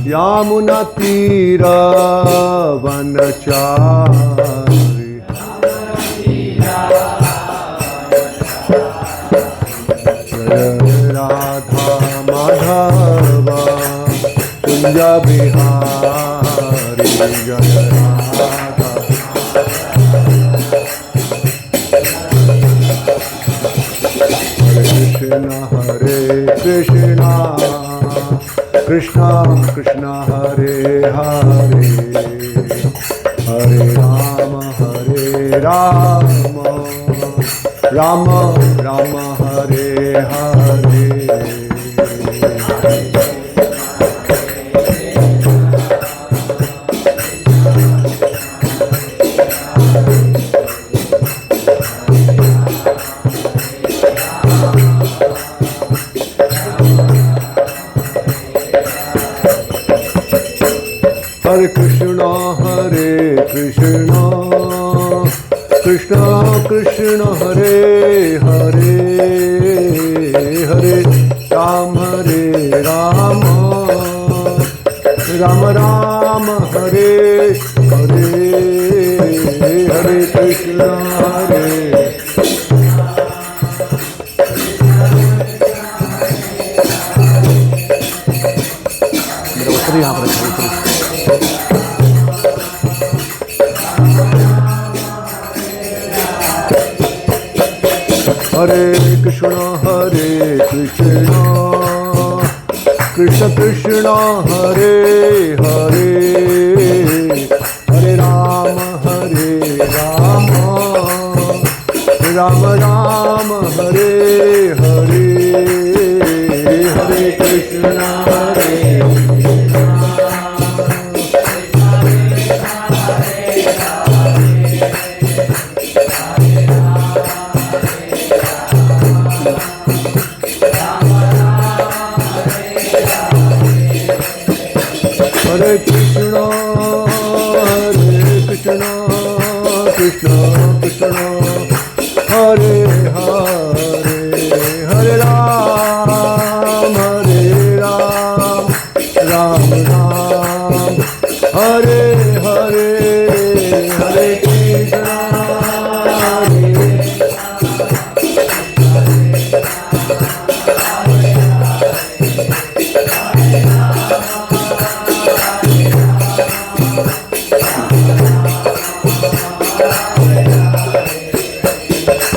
Yamuna Tira Vanachari Radha Madhava Kunja Bihari Jaya Radha Hare Krishna Krishna Krishna Hare Hare Hare Rama Rama Rama Hare Hare Hare Krishna Krishna Krishna Hare Hare Hare Rama Rama Rama Hare Hare Hare Krishna Hare यहाँ पर Hare Krishna Krishna Krishna Hare Hare Hare Rama Rama Rama Hare Hare Hare Krishna Hare Hare Krishna Krishna Krishna Hare Hare Hare Ram Ram Ram Hare Hare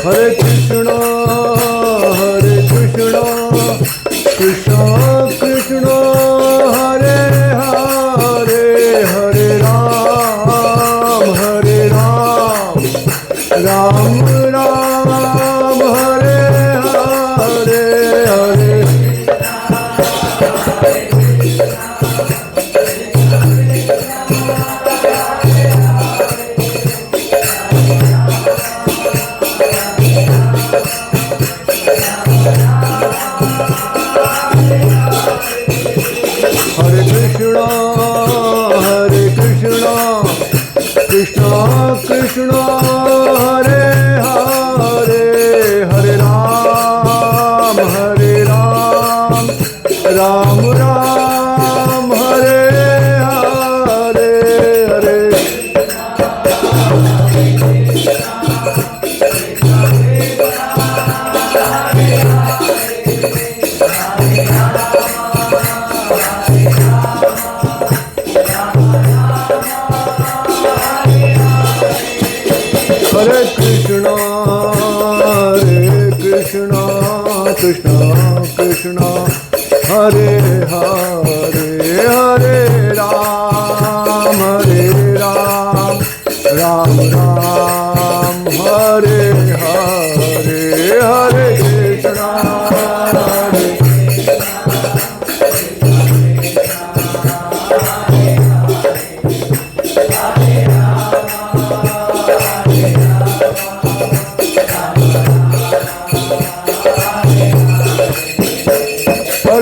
Hare Krishna Hare Krishna Krishna Krishna Hare Hare Hare Ram Ram Ram Hare Hare Hare Krishna Krishna Hare Hare Hare Ram Ram Ram Hare Hare Hare Hare Krishna Krishna Krishna Hare Hare Hare Ram Ram Ram Hare Hare Hare Krishna Hare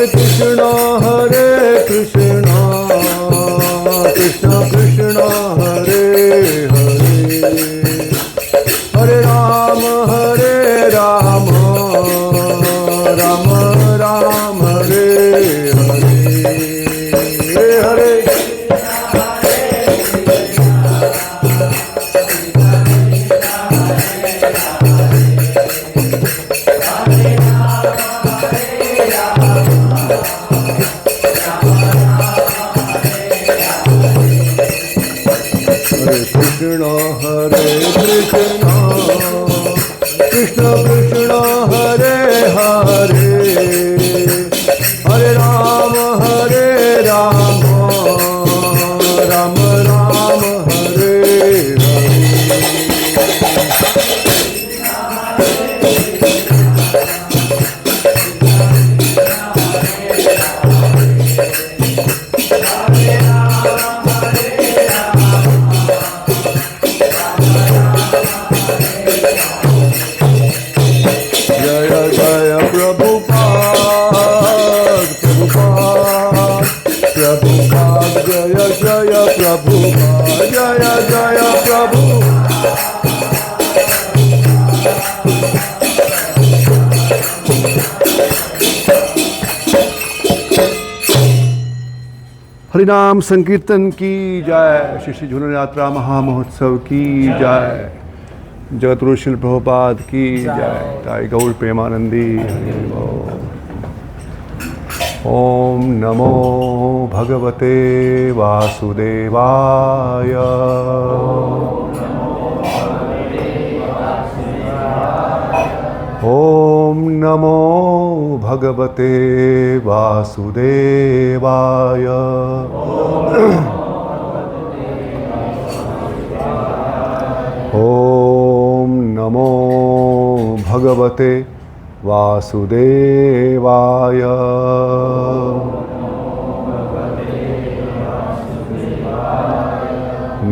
Krishna Hare Krishna Krishna Krishna Hare Hare Hare Rama Hare Rama Rama Rama Hare Hare हरिनाम संकीर्तन की जय। श्री श्री झूलन यात्रा महामहोत्सव की जय। जगतगुरु श्रील प्रभुपाद की जय। ताई गौर प्रेमानंदी। ओम नमो भगवते वासुदेवाय। ओम नमो भगवते वासुदेवाय। ओम नमो भगवते वासुदेवाय।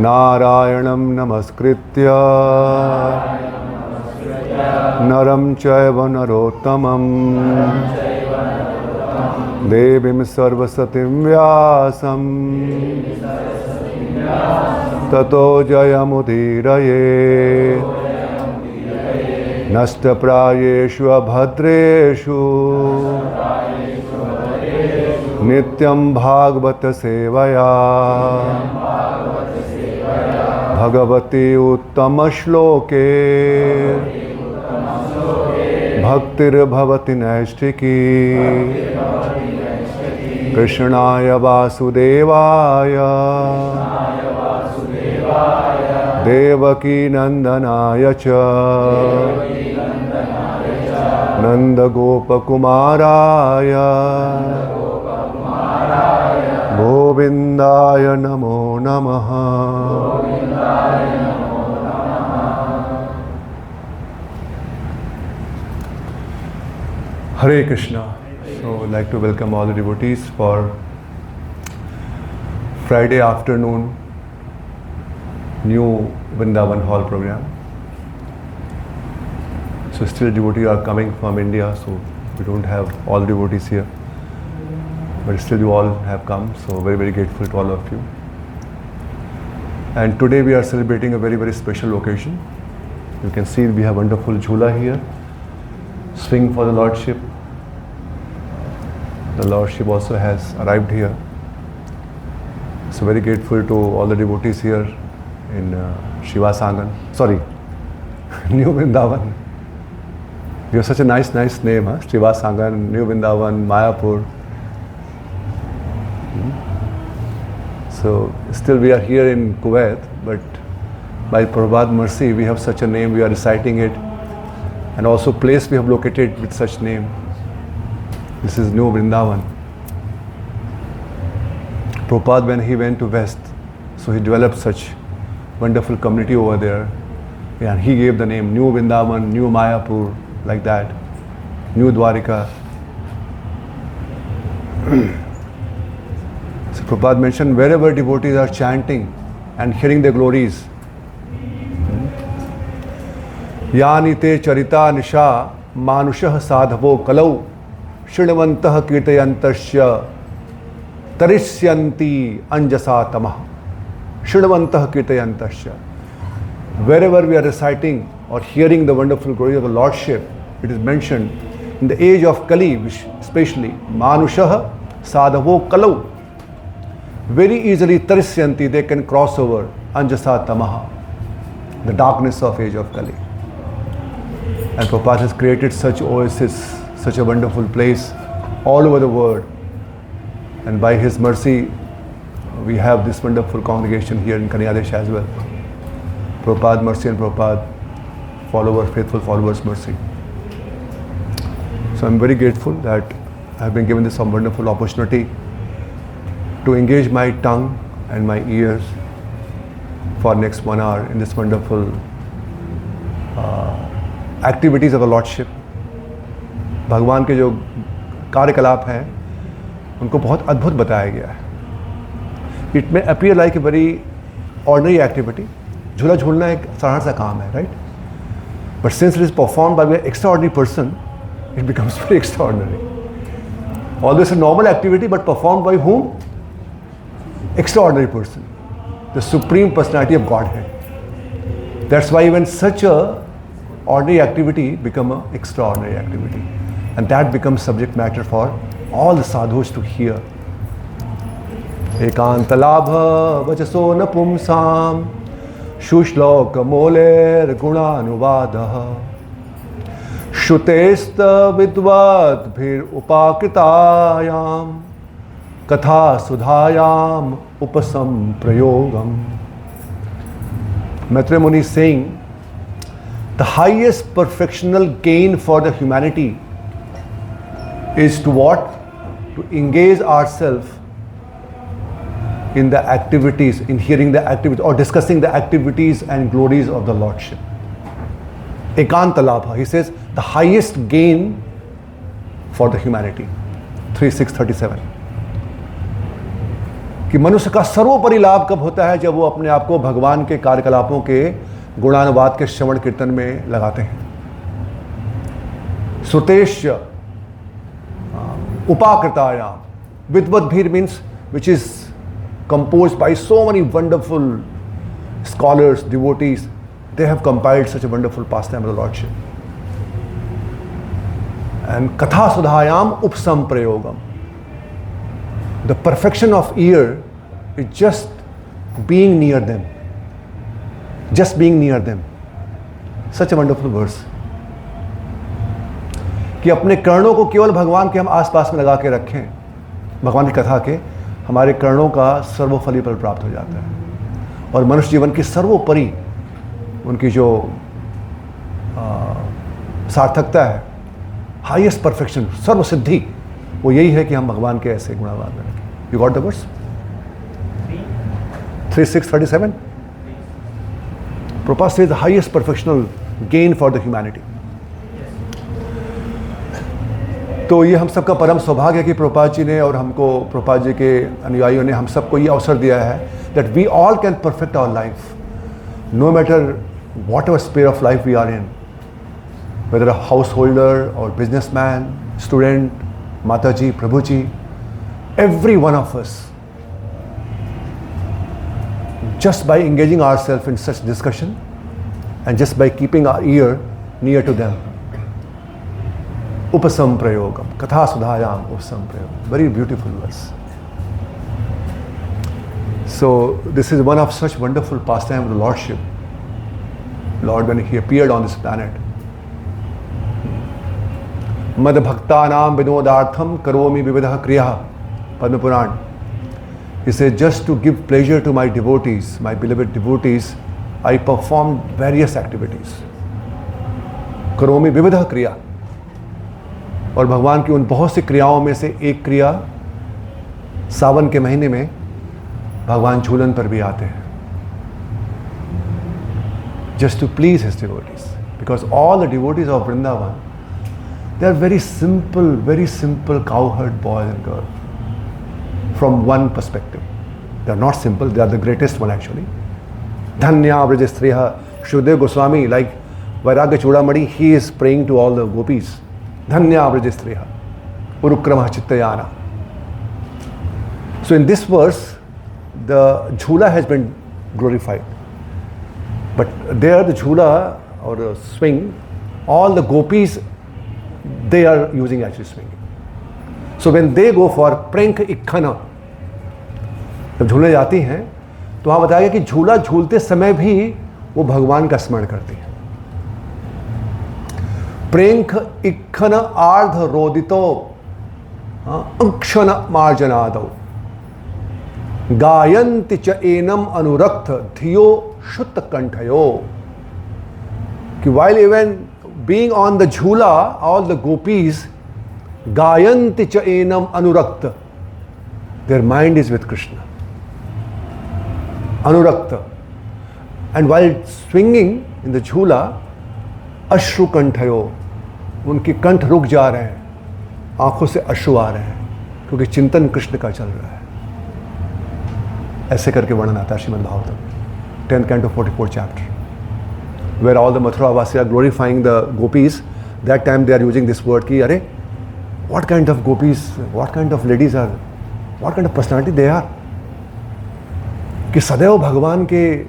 नारायणं नमस्कृत्य नरं चैव नरोत्तमं देवीं सरस्वतीं व्यासं ततो जयमुदीरये। नष्टप्रायेषु अभद्रेषु नित्यं भागवत सेवया भगवती उत्तम श्लोके भक्तिर्भवति नैष्ठिकी। कृष्णाय वासुदेवाय देवकी नंदनाय च नंदगोपकुमाराय गोविंदाय नमो नमः। Hare Krishna. So I'd like to welcome all the devotees for Friday afternoon new Vrindavan Hall program. So still devotees are coming from India, so we don't have all devotees here. But still you all have come, so very, very grateful to all of you. And today we are celebrating a very, very special occasion. You can see we have wonderful jhula here. Swing for the Lordship. The Lordship also has arrived here. So very grateful to all the devotees here in Shiva Sangan. Sorry, New Vrindavan. You have such a nice name, huh? Shiva Sangan, New Vrindavan, Mayapur. So still we are here in Kuwait, but by Prabhupada mercy we have such a name, we are reciting it. And also place we have located with such name. This is New Vrindavan. Prabhupada, when he went to West, so he developed such wonderful community over there. And he gave the name New Vrindavan, New Mayapur, like that. New Dwarika. So Prabhupada mentioned wherever devotees are chanting and hearing their glories, यानि ते चरिता निशा मानुषः साधवो कलौ शृण्वन्तः कीर्तयन्तश्च तरिष्यन्ति अंजसा तमः शृण्वन्तः कीर्तयन्तश्च. Wherever we are reciting or hearing the wonderful glory of the Lordship, it is mentioned in the age of Kali, especially Manushah Sadhavo Kalau. Very easily Tarisyanti, they can cross over Anjasa Tamaha, the darkness of age of Kali. And Prabhupada has created such oasis, such a wonderful place all over the world. And by his mercy, we have this wonderful congregation here in Kanyadesh as well. Prabhupada mercy and Prabhupada followers, faithful followers mercy. So I'm very grateful that I have been given this wonderful opportunity to engage my tongue and my ears for next 1 hour in this wonderful activities of the Lordship. भगवान के जो कार्यकलाप हैं उनको बहुत अद्भुत बताया गया है. It may appear like a very ordinary activity. झूला झूलना एक साधारण सा काम है, right? But since it is performed by an extraordinary person, it becomes very extraordinary. Although it's a normal activity, but performed by whom? Extraordinary person, the Supreme Personality of Godhead. That's why even such a ordinary activity become an extraordinary activity, and that becomes subject matter for all the sadhus to hear. Ekantalabha vajaso napumsam shushloka moler gunanuvadah shutesta vidvat bhir upakritayam katha sudhayam upasam prayogam. Maitreya Muni is saying the highest perfectional gain for the humanity is to what? To engage ourselves in the activities, in hearing the activities or discussing the activities and glories of the Lordship. Ekanta labha, he says, the highest gain for the humanity. 3.6.37 कि मनुष्य का सर्वोपरि लाभ कब होता है? जब वो अपने आप को भगवान के कार्यकलापों के गुणानुवाद के श्रवण कीर्तन में लगाते हैं. सुतेश्य upakritaayam. Vidvadbhir means which is composed by so many wonderful scholars, devotees. They have compiled such a wonderful pastime of the Lordship. And katha sudhayam upsam prayogam. The perfection of ear is just being near them. Just being near them. Such a wonderful verse. कि अपने कर्णों को केवल भगवान के हम आसपास में लगा के रखें, भगवान की कथा के, हमारे कर्णों का सर्वोफली फल प्राप्त हो जाता है. और मनुष्य जीवन की सर्वोपरि उनकी जो सार्थकता है, हाईएस्ट परफेक्शन, सर्वसिद्धि, वो यही है कि हम भगवान के ऐसे गुणावान में रखें. You got the verse 3.6.37. Prabhupada says the highest perfectional gain for the humanity. तो ये हम सबका परम सौभाग्य है कि प्रभुपाद जी ने और हमको, प्रभुपाद जी के अनुयायियों ने हम सबको ये अवसर दिया है that we all can perfect our life, no matter whatever sphere of life we are in, whether a householder or businessman, student, Mataji, Prabhuji, every one of us, just by engaging ourselves in such discussion and just by keeping our ear near to them. Upasam prayogam, katha sudhayam upasam prayogam. Very beautiful verse. So this is one of such wonderful pastime of the Lordship. Lord, when He appeared on this planet, Mad bhaktanam vinodartham karomi vividah kriya, Padma Puran. He said, just to give pleasure to my devotees, my beloved devotees, I performed various activities. Karomi vividah kriya. और भगवान की उन बहुत सी क्रियाओं में से एक क्रिया, सावन के महीने में भगवान झूलन पर भी आते हैं. Just to please His devotees. Because all the devotees of Vrindavan, they are very simple cowherd boys and girls. From one perspective. They are not simple, they are the greatest one actually. Dhanya Vrajastriya, Shukdev Goswami, like Vairagya Chudamani, he is praying to all the gopis. Dhanya Vrajastriya, Urukramah Chittayana. So in this verse, the jhula has been glorified. But there the jhula or the swing, all the gopis, they are using actually swinging. So when they go for prank ikkhana, जब झूलने जाती हैं तो वहाँ बताया गया कि झूला झूलते समय भी वो भगवान का स्मरण करती है. प्रेंख इक्खन आर्ध रोदितो अंक्षण मार्जनादो गायन्ति च एनम अनुरक्त धियो शुत्त कंठयो, कि while even being on the झूला, all the gopis गायन्ति च एनम अनुरक्त, their mind is with Krishna, अनुरक्त. And while swinging in the झूला, अश्रु कंठयो, उनके कंठ रुक जा रहे हैं, आंखों से अश्रु आ रहे हैं, क्योंकि चिंतन कृष्ण का चल रहा है. ऐसे करके वर्णन आता है Shrimad Bhagavatam 10th canto 44th chapter, where all the Mathura Vasi are glorifying the gopis. That time they are using this word कि अरे what kind of gopis, what kind of ladies are, what kind of personality they are, कि सदैव भगवान के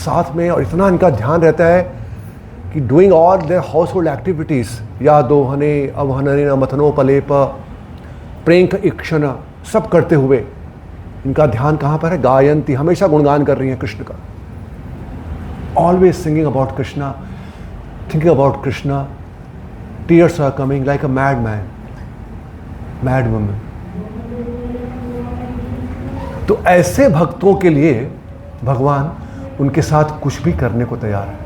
साथ में और इतना इनका ध्यान रहता है कि doing all their house hold activities, या दोहने अवहनन मथनोपलेप प्रेंक इक्षण, सब करते हुए इनका ध्यान कहाँ पर है? गायंती, हमेशा गुणगान कर रही हैं कृष्ण का. Always singing about Krishna, thinking about Krishna. Tears are coming like a mad man, mad woman. तो ऐसे भक्तों के लिए भगवान उनके साथ कुछ भी करने को तैयार है.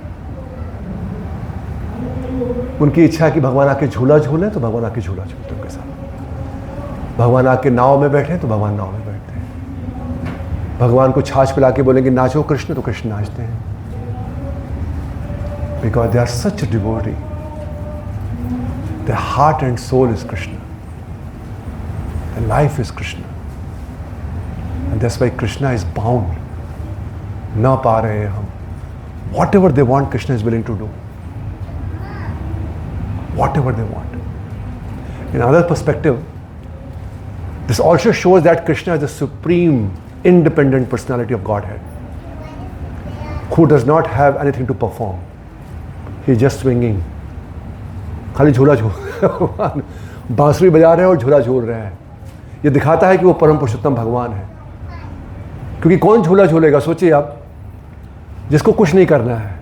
उनकी इच्छा है कि भगवान आके झूला झूले तो भगवान आके झूला झूलते उनके साथ. भगवान आके नाव में बैठे तो भगवान नाव में बैठते हैं. भगवान को छाछ पिला के बोलेंगे नाचो कृष्ण, तो कृष्ण नाचते हैं. Because they are such a devotee, their heart and soul is Krishna, their life is Krishna, and that's why Krishna is bound. ना पा रहे हैं हम, whatever they want Krishna is willing to do, whatever they want. In another perspective, this also shows that Krishna is the supreme independent personality of Godhead, who does not have anything to perform. He is just swinging, खाली झूला झूल, बांसुरी बजा रहे हैं और झूला झूल रहे हैं. ये दिखाता है कि वो परम पुरुषोत्तम भगवान है. क्योंकि कौन झूला झूलेगा? सोचिए आप, जिसको कुछ नहीं करना है,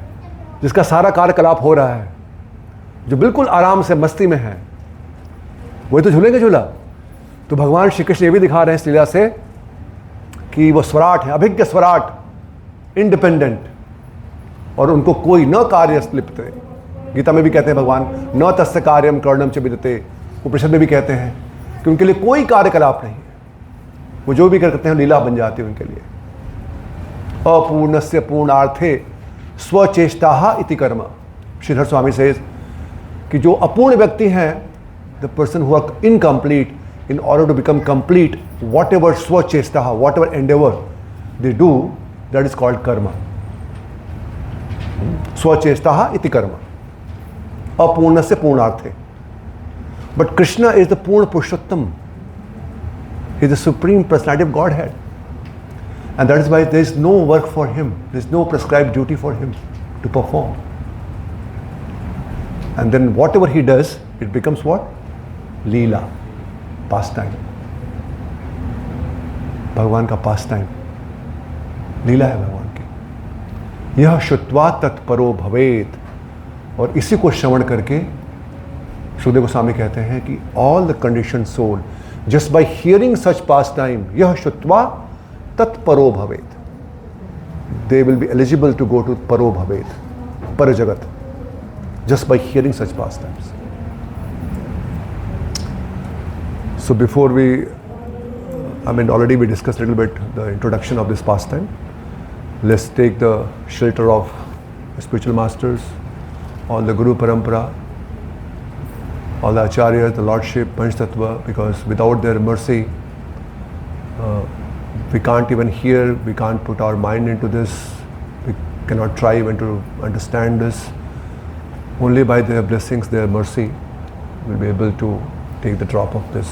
जिसका सारा कार्यकलाप हो रहा है, जो बिल्कुल आराम से मस्ती में है, वही तो झूलेंगे झूला. तो भगवान श्री कृष्ण ये भी दिखा रहे हैं इस लीला से कि वो स्वराट है, अभिज्ञ स्वराट, इंडिपेंडेंट, और उनको कोई न कार्य लिप्ते. गीता में भी कहते हैं भगवान न तस्य कार्यम करणम च विदते. उपनिषद में भी कहते हैं कि उनके लिए कोई कार्यकलाप नहीं है, वो जो भी करते हैं लीला बन जाती है उनके लिए. अपूर्णस्य पूर्णार्थे स्वचेष्टा इति कर्म. श्रीधर स्वामी से कि जो अपूर्ण व्यक्ति हैं, the person who are incomplete, in order to become complete, whatever swachesta, whatever endeavor they do, that is called karma. Swachesta iti karma. Apurnasya purnarthe. But Krishna is the Purna Purushottam. He is the supreme personality of Godhead. And that is why there is no work for him. There is no prescribed duty for him to perform. And then whatever he does, it becomes what? Leela. Pass time, भगवान का पास time, लीला है भगवान की. यह श्रुत्वा तत्परो भवेत. और इसी को श्रवण करके सुखदेव गोस्वामी कहते हैं कि all the condition soul just by hearing such pastime, यह श्रुत्वा तत्परो भवेत, they will be eligible to go to परो भवेत, पर जगत, just by hearing such pastimes. So before already we discussed a little bit the introduction of this pastime. Let's take the shelter of the spiritual masters, all the Guru Parampara, all the Acharyas, the Lordship, Panch Tattva, because without their mercy, we can't even hear, we can't put our mind into this, we cannot try even to understand this. Only by their blessings, their mercy, we'll be able to take the drop of this.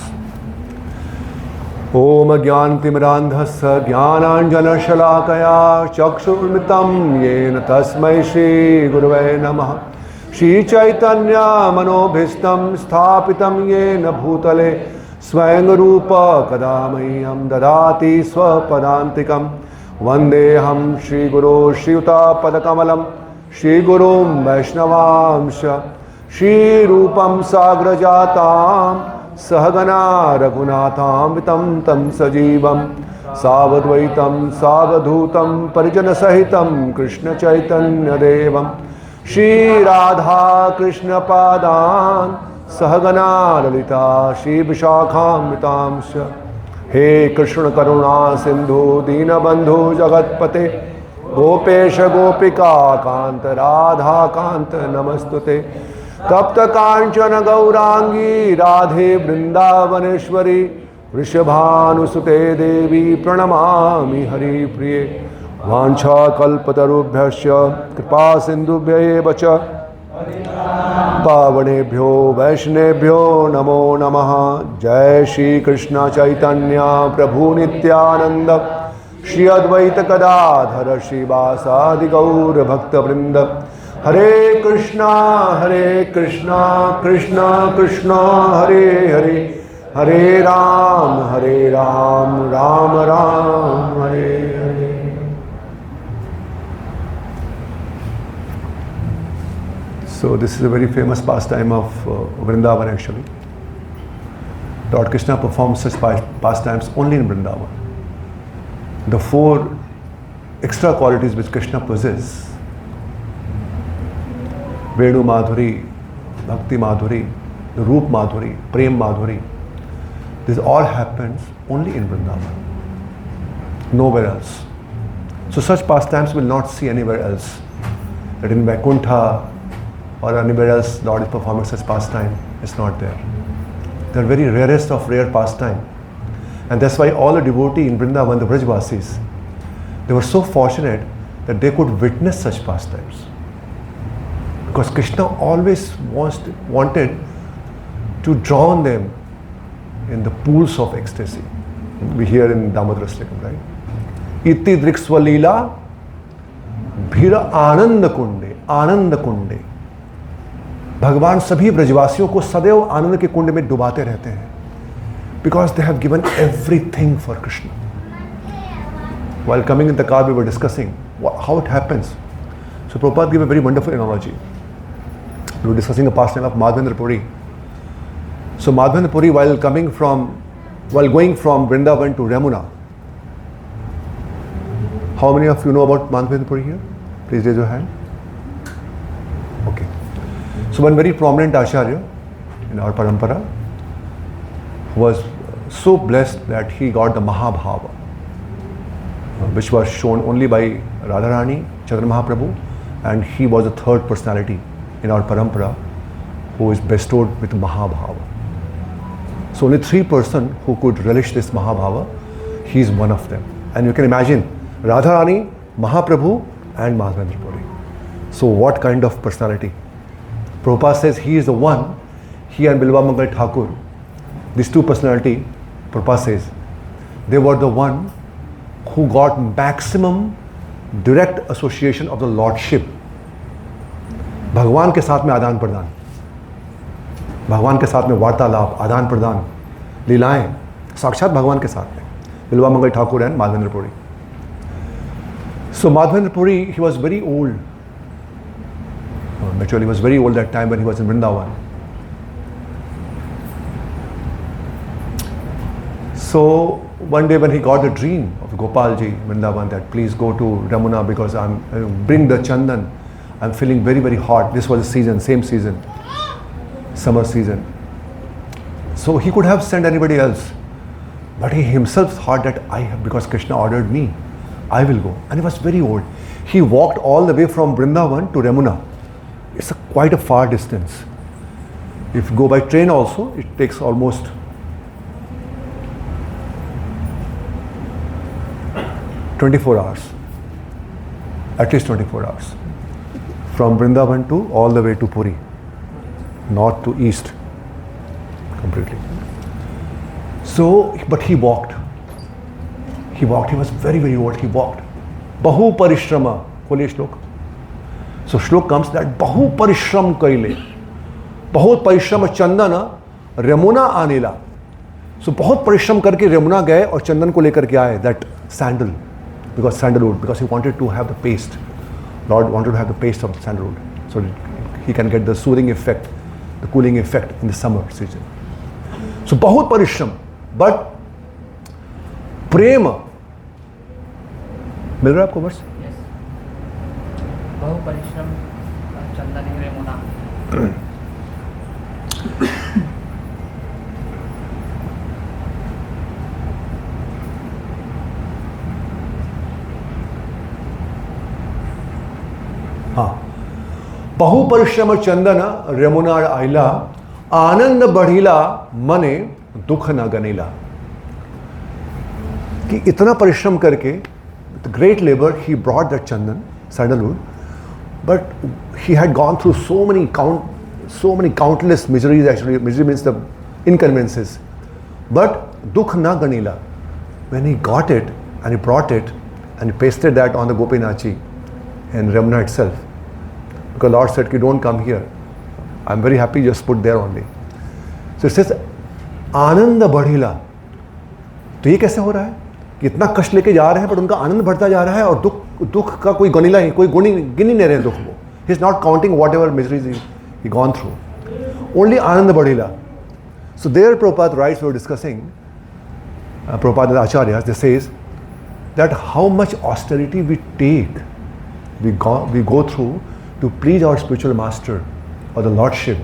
ओम ज्ञानतिमिरान्धस्य ज्ञानाञ्जनशलाकया चक्षुर्मितं येन तस्मै श्रीगुरवे नमः. श्रीचैतन्यमनोभीष्टं स्थापितं येन भूतले स्वयं रूप कदा मह्यं ददाति स्वपदान्तिकं. वन्देऽहं श्रीगुरो श्रीयुतापदकमलं श्रीगुरुं वैष्णवांश. श्रीरूपं साग्रजातां सहगना रघुनाथामृतं तं सजीवं सावद्वैतं सावधूतं परिजनसहितं कृष्ण चैतन्य देवं श्री राधा कृष्ण पादान सहगना ललिता श्री विशाखान्वितांश। हे कृष्ण करुणा सिंधु दीनबंधु जगत्पते गोपेश गोपिका कांत राधा कांत नमस्तुते। तप्त कांचन गौरांगी राधे वृंदावनेश्वरी वृषभानुसुते देवी प्रणमामि हरिप्रिये। वाञ्छाकल्पतरुभ्यश्च कृपा सिन्धुभ्येव च पावनेभ्यो वैष्णवेभ्यो नमो नमः। जय श्री कृष्ण चैतन्य प्रभु नित्यानंद श्री अद्वैत गदाधर श्रीवासादि गौर भक्तवृंद। हरे Krishna Krishna Krishna Hare Hare Hare Ram Ram Ram Hare Hare. So this is a very famous pastime of Vrindavan actually. Lord Krishna performs such pastimes only in Vrindavan. The four extra qualities which Krishna possesses, Venu Madhuri, Bhakti Madhuri, the Roop Madhuri, Prem Madhuri, this all happens only in Vrindavan, nowhere else. So such pastimes will not see anywhere else. That in Vaikuntha or anywhere else Lord is performing such pastime, it's not there. They are very rarest of rare pastime. And that's why all the devotees in Vrindavan, the Vrajvasis, they were so fortunate that they could witness such pastimes. Because Krishna always wanted to drown them in the pools of ecstasy. We hear in Damodara Stakam, right? Iti driksva leela bhira ananda kunde. भगवान सभी ब्रजवासियों को सदैव आनंद के कुंड में डुबाते रहते हैं, because they have given everything for Krishna. While coming in the car, we were discussing how it happens. So Prabhupada gave a very wonderful analogy. We were discussing the pastime of Madhavendra Puri. So Madhavendra Puri, while going from Vrindavan to Ramuna. How many of you know about Madhavendra Puri here? Please raise your hand. Okay. So one very prominent Acharya in our parampara was so blessed that he got the Mahabhava, which was shown only by Radharani, Chaitanya Mahaprabhu, and he was the third personality in our parampara who is bestowed with Mahabhava. So only 3 persons who could relish this Mahabhava, he is one of them. And you can imagine Radharani, Mahaprabhu and Madhavendra Puri. So what kind of personality? Prabhupada says he is the one, he and Bilva Mangal Thakur, these 2 personality, Prabhupada says, they were the one who got maximum direct association of the Lordship. भगवान के साथ में आदान प्रदान, भगवान के साथ में वार्तालाप, आदान प्रदान, लीलाएं साक्षात भगवान के साथ में, Bilva Mangal Thakur and Madhavendra Puri. So Madhavendra Puri, he was very old. Actually, he was very old that time when he was in Vrindavan. So one day when he got the dream of Gopalji Vrindavan that please go to Ramuna because bring the chandan. I'm feeling very, very hot. This was the season, same season, summer season. So he could have sent anybody else, but he himself thought that because Krishna ordered me, I will go. And he was very old. He walked all the way from Vrindavan to Ramuna. It's quite a far distance. If you go by train also, it takes almost 24 hours. At least 24 hours. From Vrindavan to all the way to Puri. North to east. Completely. So, but he walked. He was very, very old. He walked. Bahu parishrama. Kholiye shlok. So shlok comes that Bahu parishram kaile. Bahut parishrama chandana Ramuna anila. So बहुत परिश्रम करके यमुना गए और चंदन को लेकर के आए, that sandal, because sandalwood, because he wanted to have the paste. Lord wanted to have the paste of sandalwood, so he can get the soothing effect, the cooling effect in the summer season. So बहुत परिश्रम, but prema, मिल रहा है आपको वर्ष? Yes. बहु परिश्रम चंदन रेमुना। हाँ, बहु परिश्रम चंदन रेमुना आइला, आनंद बढ़ीला मने दुख न गनीला। कि इतना परिश्रम करके, great labour, he brought that Chandan sandalwood, but he had gone through so many countless miseries. Actually, misery means the inconveniences, but dukh na ganila. When he got it and he brought it and he pasted that on the Gopinachi in Ramana itself, because Lord said, don't come here. I'm very happy, just put there only. So it says, आनंद बढ़ीला। तो ये कैसे हो रहा है कि इतना कष्ट लेके जा रहे हैं पर उनका आनंद बढ़ता जा रहा है, और दुख का कोई गनीला ही, कोई गिन ही नहीं रहे दुख वो। He is not counting whatever miseries he gone through, only आनंद बढ़ीला। So there Prabhupada writes, we were discussing, Prabhupada and Acharyas, they says that how much austerity we take, we go through to please our spiritual master or the Lordship.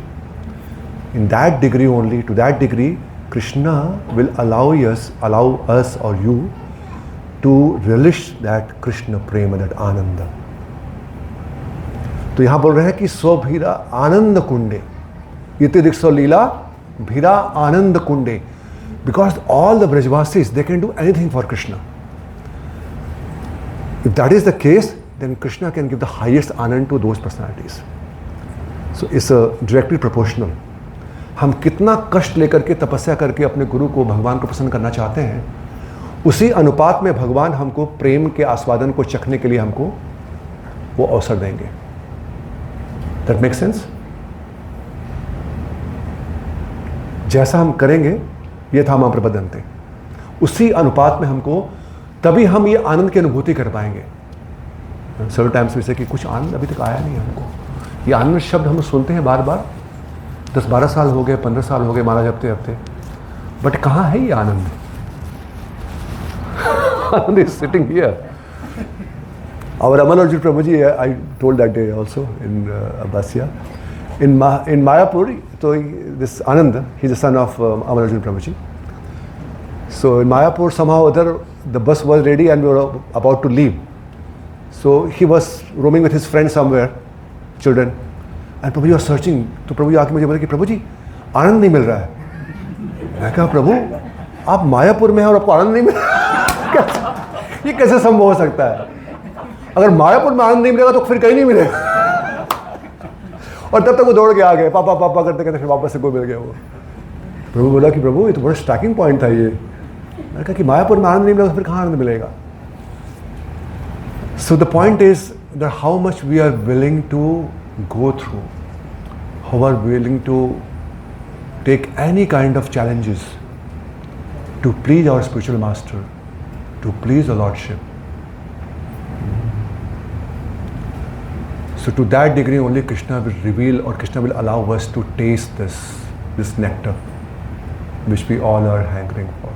In that degree only, to that degree, Krishna will allow us or you to relish that Krishna prema, that ananda. तो यहाँ बोल रहे हैं कि सो भीरा आनंद कुंडे, इति दिक्सो लीला भीरा आनंद कुंडे, because all the Brajvasis, they can do anything for Krishna. If that is the case, then Krishna can give the highest anand to those personalities. So it's directly proportional. हम कितना कष्ट लेकर के तपस्या करके अपने गुरु को, भगवान को प्रसन्न करना चाहते हैं, उसी अनुपात में भगवान हमको प्रेम के आस्वादन को चखने के लिए हमको वो अवसर देंगे। That make sense? जैसा हम करेंगे ये था हम प्रबंधनते, उसी अनुपात में हमको, तभी हम ये आनंद की अनुभूति कर पाएंगे। सर्व टाइम्स में से कि कुछ आनंद अभी तक आया नहीं हमको। ये आनंद शब्द हम सुनते हैं बार बार, 10-12 साल हो गए, 15 साल हो गए माला जपते जपते, बट कहाँ है ये आनंद? Anand is sitting here. Our Amal Prabhuji, I told that day also in Abbasiya. In Mayapur, so this Anand, he's the son of Amal Prabhuji. So in Mayapur, somehow or other, the bus was ready and we were about to leave. So he was roaming with his friends somewhere, children, and Prabhuji was searching. तो प्रभु जी आके मुझे बोले कि प्रभु जी आनंद नहीं मिल रहा है। मैं कहा प्रभु आप मायापुर में हैं और आपको आनंद नहीं मिल रहा, ये कैसे संभव हो सकता है? अगर मायापुर में आनंद नहीं मिलेगा तो फिर कहीं नहीं मिलेगा। और तब तक वो दौड़ के आ गए, पापा पापा करते करते फिर वापस से को मिल गया वो। प्रभु बोला कि प्रभु ये तो बड़ा स्ट्राइकिंग पॉइंट था ये। मैंने कहा कि मायापुर में आनंद नहीं मिलेगा तो फिर कहाँ आनंद मिलेगा? So the point is that how much we are willing to go through, how are willing to take any kind of challenges to please our spiritual master, to please the Lordship. So to that degree only Krishna will reveal, or Krishna will allow us to taste this nectar which we all are hankering for.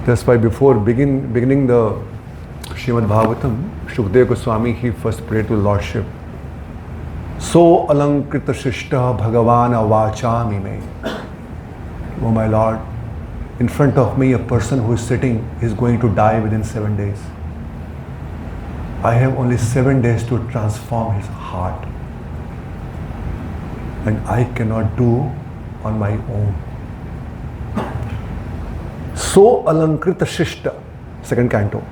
That's why before beginning the Srimad Bhagavatam, Shukdev Goswami, he first prayed to the Lordship. So alankrita shrishta Bhagavan avachami me. Oh my Lord, in front of me a person who is sitting is going to die within 7 days. I have only 7 days to transform his heart. And I cannot do on my own. So alankrita shrishta, second canto.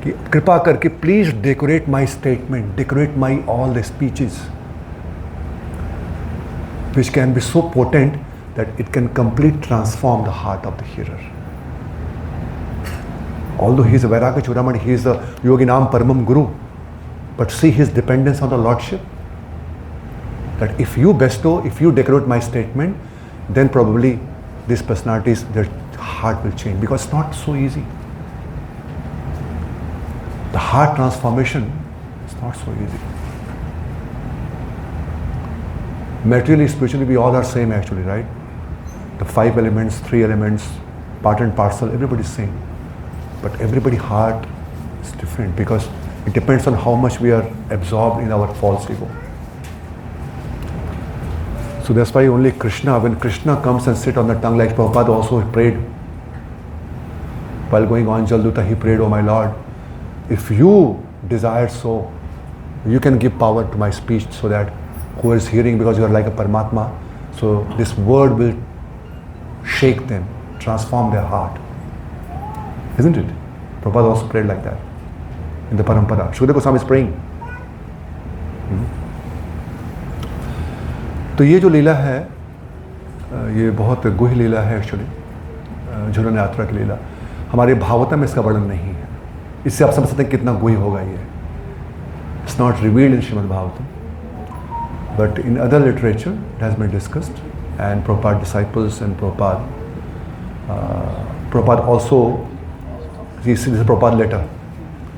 कि कृपा करके please decorate my statement, decorate my all the speeches which can be so potent that it can completely transform the heart of the hearer. Although he is a Vairagya Chudamani, he is a Yoginam Paramam Guru, but see his dependence on the Lordship. That if you bestow, if you decorate my statement, then probably these personalities, their heart will change, because it's not so easy. The heart transformation is not so easy. Materially, spiritually, we all are same actually, right? The 5 elements, 3 elements, part and parcel, everybody is same. But everybody's heart is different because it depends on how much we are absorbed in our false ego. So that's why only Krishna, when Krishna comes and sit on the tongue, like Prabhupada also prayed while going on Jalduta, he prayed, "Oh my Lord, if you desire so, you can give power to my speech so that who is hearing, because you are like a Paramatma, so this word will shake them, transform their heart." Isn't it? Prabhupada also prayed like that in the Parampara. Shukadeva Goswami is praying. तो ये जो लीला है, ये बहुत गुह्य लीला है actually, झूलन यात्रा की लीला। हमारे भागवतम में इसका वर्णन नहीं है, इससे आप समझ सकते हैं कितना गुह्य होगा ये। It's not revealed in Srimad Bhagavatam, but in other literature it has been discussed, and Prabhupada disciples and Prabhupada also, this is a Prabhupada letter.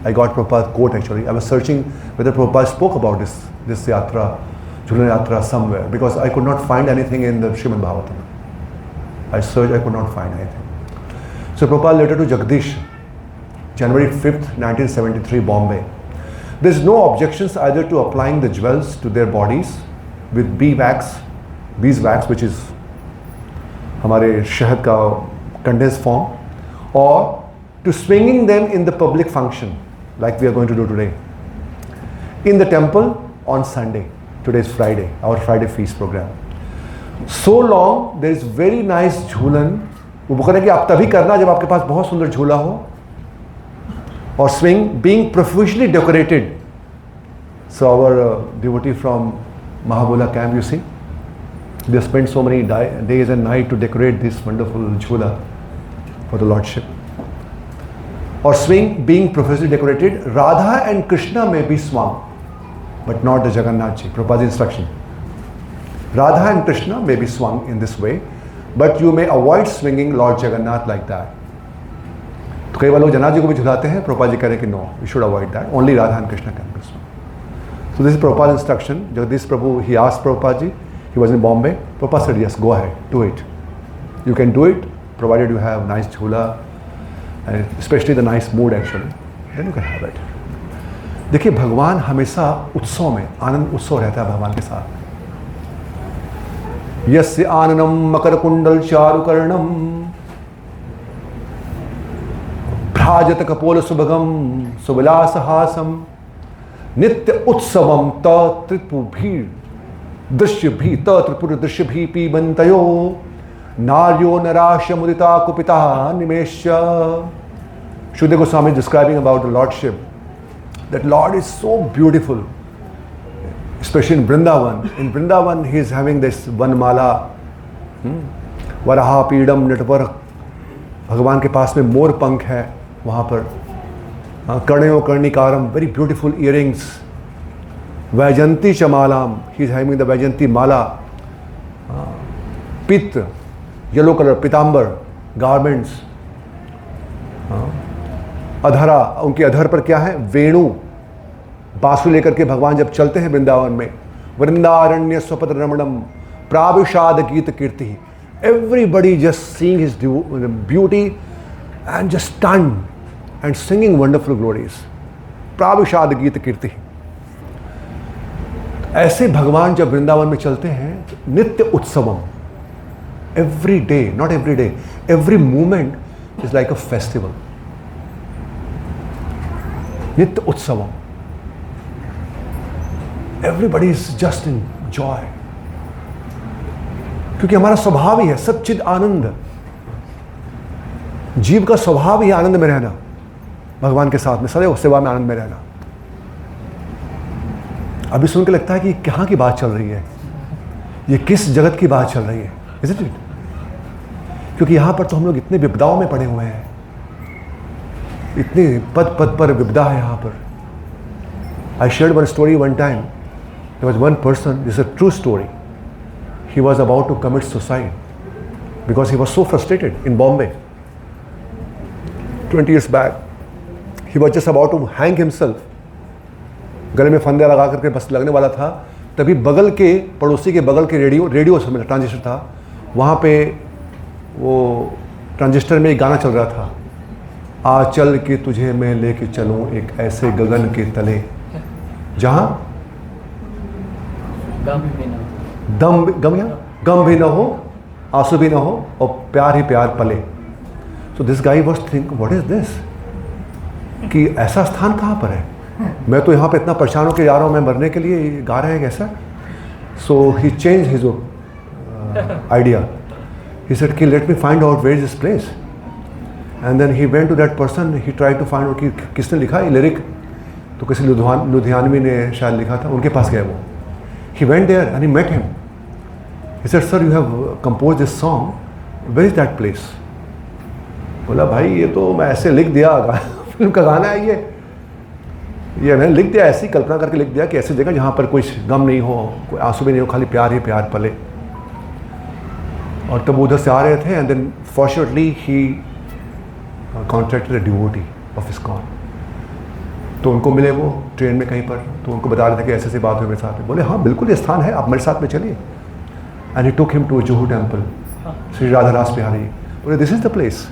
I got Prabhupada quote actually. I was searching whether Prabhupada spoke about this yatra, Jhulan Yatra somewhere, because I could not find anything in the Srimad Bhagavatam. I searched, I could not find anything. So Prabhupada letter to Jagdish, January 5th, 1973, Bombay. There is no objections either to applying the jewels to their bodies with beeswax, which is हमारे शहद का condensed form, or to swinging them in the public function like we are going to do today in the temple on Sunday. Today is Friday, our Friday feast program. So long there is very nice झूलन, वो बोल रहे हैं कि आप तभी करना जब आपके पास बहुत सुंदर झूला हो, और swing being profusely decorated. So our devotee from Mahabula camp, you see, they spend so many days and nights to decorate this wonderful jhula for the Lordship. Or swing being profusely decorated, Radha and Krishna may be swung, but not the Jagannath Ji. Prabhupada's instruction. Radha and Krishna may be swung in this way, but you may avoid swinging Lord Jagannath like that. तो कई बार लोग जगन्नाथ जी को भी झुलाते हैं, प्रभुपाद जी कह रहे हैं कि no, you should avoid that. Only Radha and Krishna can be swung. So this is Prabhupada's instruction. Jagdish Prabhu, he asked Prabhupada ji, he was in Bombay. Prabhupada said, yes, go ahead, do it. You can do it, provided you have nice jhula, and especially the nice mood actually, then you can have it. देखिए भगवान हमेशा उत्सव में, आनंद उत्सव रहता है भगवान के साथ। यस्य आननम मकर कुंडल चारुकर्णम भ्राजत कपोल सुभगम सुविलास हासम नित्य उत्सवम त्रिपुभी दृश्य भी त्रिपुर दृश्य भी पीबंतयो नार्यो नराश मुदिता कुपिता निमेश। Shukadeva Goswami is describing about the Lordship. That Lord is so beautiful, especially in Vrindavan. In Vrindavan, he is having this Vanmala, Varaha Pidam Netvar. भगवान के पास में मोर पंख है वहाँ पर, कर्णयो कर्णिकारम, very beautiful earrings. Vaijanti Chamalam, he is having the Vaijanti Mala. Pit, yellow color, pitambar, garments. अधरा, उनके अधर पर क्या है? वेणु, बांसुरी लेकर के भगवान जब चलते हैं वृंदावन में, वृंदारण्य स्वपद रमणम प्राविशाद गीत कीर्ति, everybody just seeing his beauty and just stunned and singing wonderful glories, प्राविशाद गीत कीर्ति। ऐसे भगवान जब वृंदावन में चलते हैं, नित्य उत्सवम, every day, not every day, every moment is like a festival. नित्य उत्सवम, everybody is just in joy, क्योंकि हमारा स्वभाव ही है सच्चिद आनंद। जीव का स्वभाव ही आनंद में रहना, भगवान के साथ में सदैव सेवा में आनंद में रहना। अभी सुन के लगता है कि कहाँ की बात चल रही है, ये किस जगत की बात चल रही है, isn't it? क्योंकि यहाँ पर तो हम लोग इतने विपदाओं में पड़े हुए हैं, इतने पद पद पर विपदा है यहाँ पर। I shared one story one time, there was one person, this is a true story, he was about to commit suicide because he was so frustrated in Bombay 20 years back. He was just about to hang himself, गले में फंदे लगा करके बस लगने वाला था, तभी बगल के पड़ोसी के बगल के रेडियो से ट्रांजिस्टर था, वहाँ पे वो ट्रांजिस्टर में एक गाना चल रहा था, आ चल के तुझे मैं लेके चलूं एक ऐसे गगन के तले जहां गम भी ना गम भी ना हो, आंसू भी ना हो, और प्यार ही प्यार पले. So this guy was think what is this, कि ऐसा स्थान कहाँ पर है. मैं तो यहाँ पे इतना परेशान होकर जा रहा हूँ, मैं मरने के लिए गा रहे हैं कैसा. So he change his idea. He said कि let me find out where is this place. And then he went to that person. He try to find out कि किसने लिखा ये लिरिक. तो किसी लुधियानवी ने शायद लिखा था, उनके पास गए वो. He went there and he met him. He said sir you have compose this song, where is that place. बोला भाई ये तो मैं ऐसे लिख दिया, फिल्म का गाना है ये मैंने लिख दिया, ऐसी कल्पना करके लिख दिया कि ऐसी जगह जहाँ पर कोई गम नहीं हो, कोई आंसू भी नहीं हो, खाली प्यार ही प्यार पले. और तब वो उधर से आ रहे थे. And then fortunately he contracted a devotee of ISKCON. तो उनको मिले वो ट्रेन में कहीं पर. तो उनको बता रहे थे कि ऐसे ऐसी बात हुई मेरे साथ में. बोले हाँ बिल्कुल ये स्थान है, आप मेरे साथ में चलिए. And he took him to Juhu temple, Shri Radha Ras Bihari. बोले दिस इज द प्लेस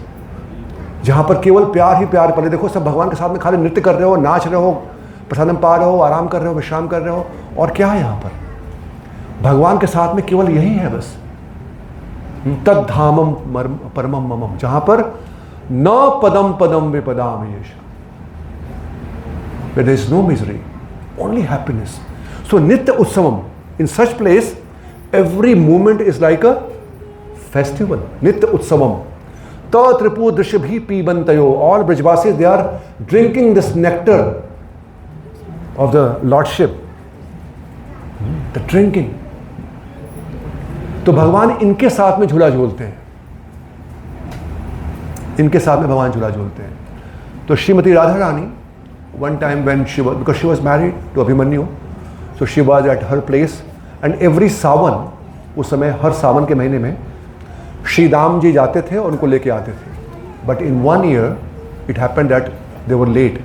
जहाँ पर केवल प्यार ही प्यार पले. देखो सब भगवान के साथ में खाली नृत्य कर रहे हो, नाच रहे हो, प्रसादम पा रहे हो, आराम कर रहे हो, विश्राम कर रहे हो. और क्या है यहाँ पर, भगवान के साथ में केवल यही है बस. तद्धामम परमम ममम, जहाँ पर न पदम पदम विपदाम यश, where there is no misery, only happiness. So nitya utsavam, in such place every moment is like a festival. Nitya utsavam. Ta tripu drishabhi pibantayo, all Brajvasis, they are drinking this nectar of the Lordship. The drinking. तो भगवान इनके साथ में झूला झूलते हैं, इनके साथ में भगवान झूला झूलते हैं. तो Shrimati Radha Rani, one time when she was, because she was married to Abhimanyu, so she was at her place, and every सावन, उस समय हर सावन के महीने में श्री दाम जी जाते थे और उनको लेके आते थे. But in 1 year it happened that they were late,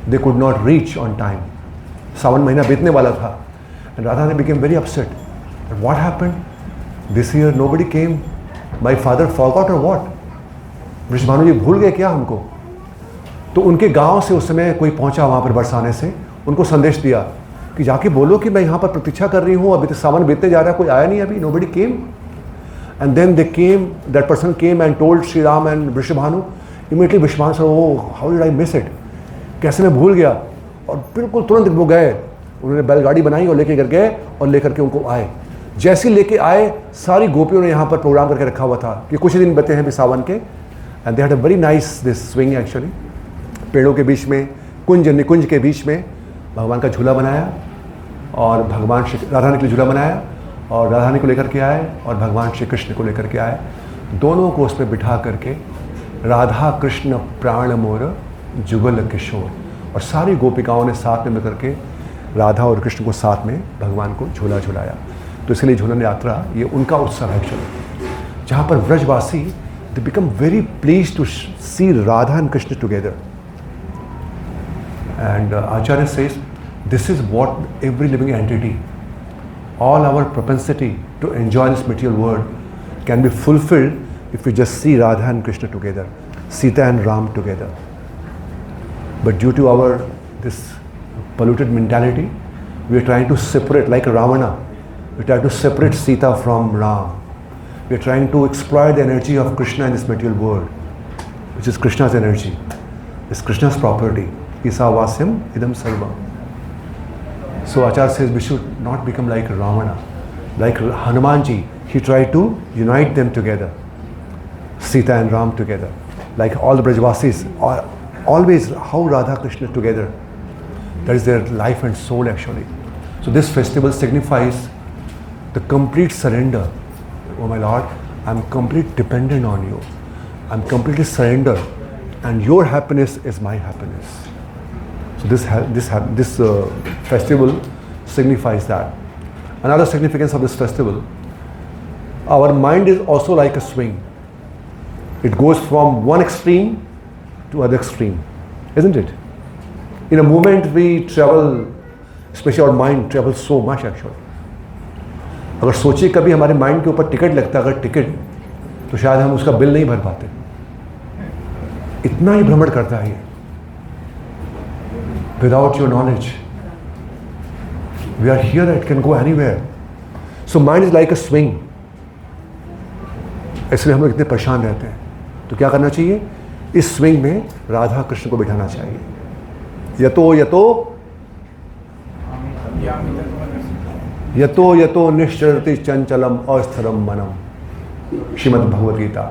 they could not reach on time. सावन महीना बीतने वाला था, and Radha became very upset. But what happened? This year nobody came. My father forgot or what? Vrishabhanu जी भूल गए क्या हमको? तो उनके गांव से उस समय कोई पहुंचा वहाँ पर बरसाने से, उनको संदेश दिया कि जाके बोलो कि मैं यहाँ पर प्रतीक्षा कर रही हूँ, अभी तो सावन बीतने जा रहा है, कोई आया नहीं अभी. nobody came. And then they came, that person came and told Sri Ram and Vrishabhanu. Immediately Vrishabhanu said, oh, how did I miss it? कैसे मैं भूल गया. और बिल्कुल तुरंत वो गए, उन्होंने बैलगाड़ी बनाई और लेके कर गए और लेकर के उनको आए. जैसे लेके आए, सारी गोपियों ने यहाँ पर प्रोग्राम करके रखा हुआ था कि कुछ दिन बचे हैं अभी सावन के. And they had a very nice this swing actually. पेड़ों के बीच में, कुंज निकुंज के बीच में भगवान का झूला बनाया, और भगवान श्री राधा रानी के लिए झूला बनाया, और राधा रानी को लेकर के आए और भगवान श्री कृष्ण को लेकर के आए. दोनों को उसमें बिठा करके राधा कृष्ण प्राण मोर जुगल किशोर, और सारी गोपिकाओं ने साथ में मिलकर के राधा और कृष्ण को साथ में भगवान को झूला झुलाया. तो इसलिए झूलन यात्रा ये उनका उत्सव है एक्चुअली, जहाँ पर Vrajavasi they become very please to see Radha and Krishna together. And Acharya says, this is what every living entity, all our propensity to enjoy this material world can be fulfilled if we just see Radha and Krishna together, Sita and Ram together. But due to our this polluted mentality, we are trying to separate, like Ravana, we try to separate Sita from Ram. We are trying to exploit the energy of Krishna in this material world, which is Krishna's energy, it's Krishna's property. Isavasyam idam sarvam. So Acharya says we should not become like Ravana, like Hanumanji. He tried to unite them together, Sita and Ram together, like all the Brajvasis, always how Radha Krishna together. That is their life and soul actually. So this festival signifies the complete surrender. Oh my Lord, I'm completely dependent on you. I'm completely surrendered, and your happiness is my happiness. So this festival signifies that. Another significance of this festival, our mind is also like a swing. It goes from one extreme to other extreme, isn't it? In a moment we travel, especially our mind travels so much actually. अगर सोचिए कभी हमारे mind के ऊपर ticket लगता, अगर ticket, तो शायद हम उसका बिल नहीं भर पाते. इतना ही भ्रमण करता है ये, without your knowledge. We are here, it can go anywhere. So mind is like a swing, इसलिए हम लोग इतने परेशान रहते हैं। तो क्या करना चाहिए? इस स्विंग में राधा कृष्ण को बिठाना चाहिए। यतो यतो निश्चरति चंचलम अस्थिरम मनम, श्रीमद् भगवद गीता।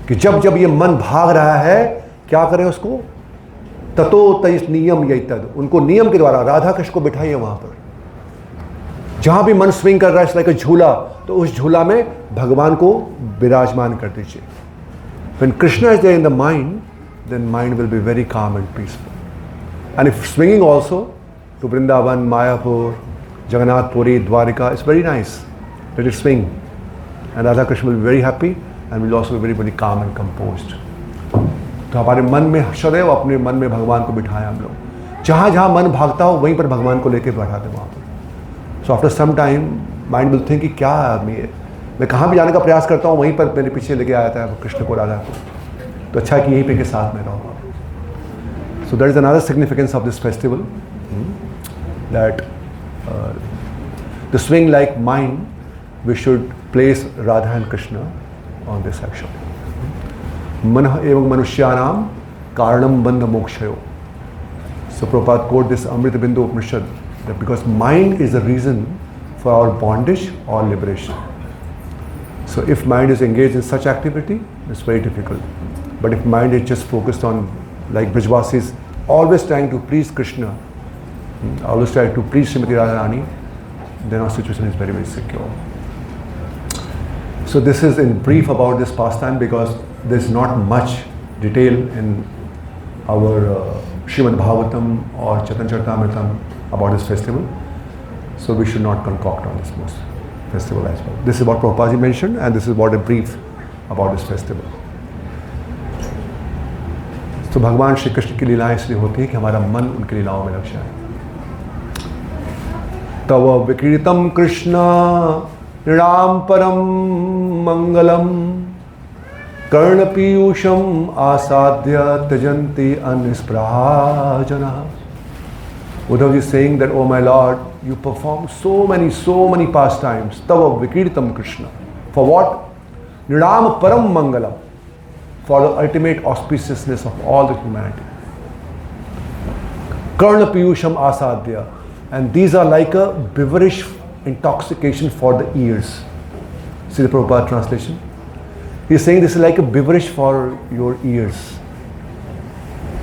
कि जब जब ये मन भाग रहा है, क्या करें उसको? ततो तैस नियम यही तद, उनको नियम के द्वारा राधा कृष्ण को बिठाइए वहां पर। जहां भी मन स्विंग कर रहा है, लाइक झूला, तो उस झूला में भगवान को विराजमान कर दीजिए। When Krishna is there in the mind, then mind will be very calm and peaceful. And if swinging also to Vrindavan, Mayapur, Jagannath Puri, Dwarika, it's very nice. Let it swing. And Radha Krishna will be very happy and will also be very, very calm and composed. तो हमारे मन में सदैव अपने मन में भगवान को बिठाएं हम लोग। जहाँ जहाँ मन भागता हो वहीं पर भगवान को लेकर बैठा दें वहाँ पर। So after some time mind will think कि क्या आदमी है, मैं कहाँ भी जाने का प्रयास करता हूँ वहीं पर मेरे पीछे लेके आया था कृष्ण को, राधा को। तो अच्छा है कि यहीं पे के साथ में रहो। So that is another significance of this festival, that the swing like mind we should place Radha and Krishna on this action. मन एवं मनुष्याणाम कारणम बंध मोक्षयो। So Prabhupada quote this Amrita Bindu Upanishad, that because mind is the reason for our bondage or liberation. So if mind is engaged in such activity, it's very difficult. But if mind is just focused on, like Brajvasis, always trying to please Krishna, always trying to please Srimati Radharani, then our situation is very, very secure. So this is in brief about this pastime, because there's not much detail in our Srimad Bhagavatam or Chaitanya Charitamrita about this festival. So we should not concoct on this festival as well. This is what Prabhupada ji mentioned, and this is what a brief about this festival. तो भगवान श्री कृष्ण की लीलाएं इसलिए होती है कि हमारा मन उनकी लीलाओं में लग जाए। तव विकीर्तम कृष्ण राम परम मंगलम कर्णपीयूषम आसाद्य त्यजन्ति अन्यस्पृहा जनः। Uddhav is saying that, oh my Lord, you perform so many pastimes. Tava vikirtam Krishna. For what? Niram param mangalam. For the ultimate auspiciousness of all the humanity. Karna piyusham asadhya. And these are like a beverage intoxication for the ears. See the Prabhupada translation? He is saying this is like a beverage for your ears.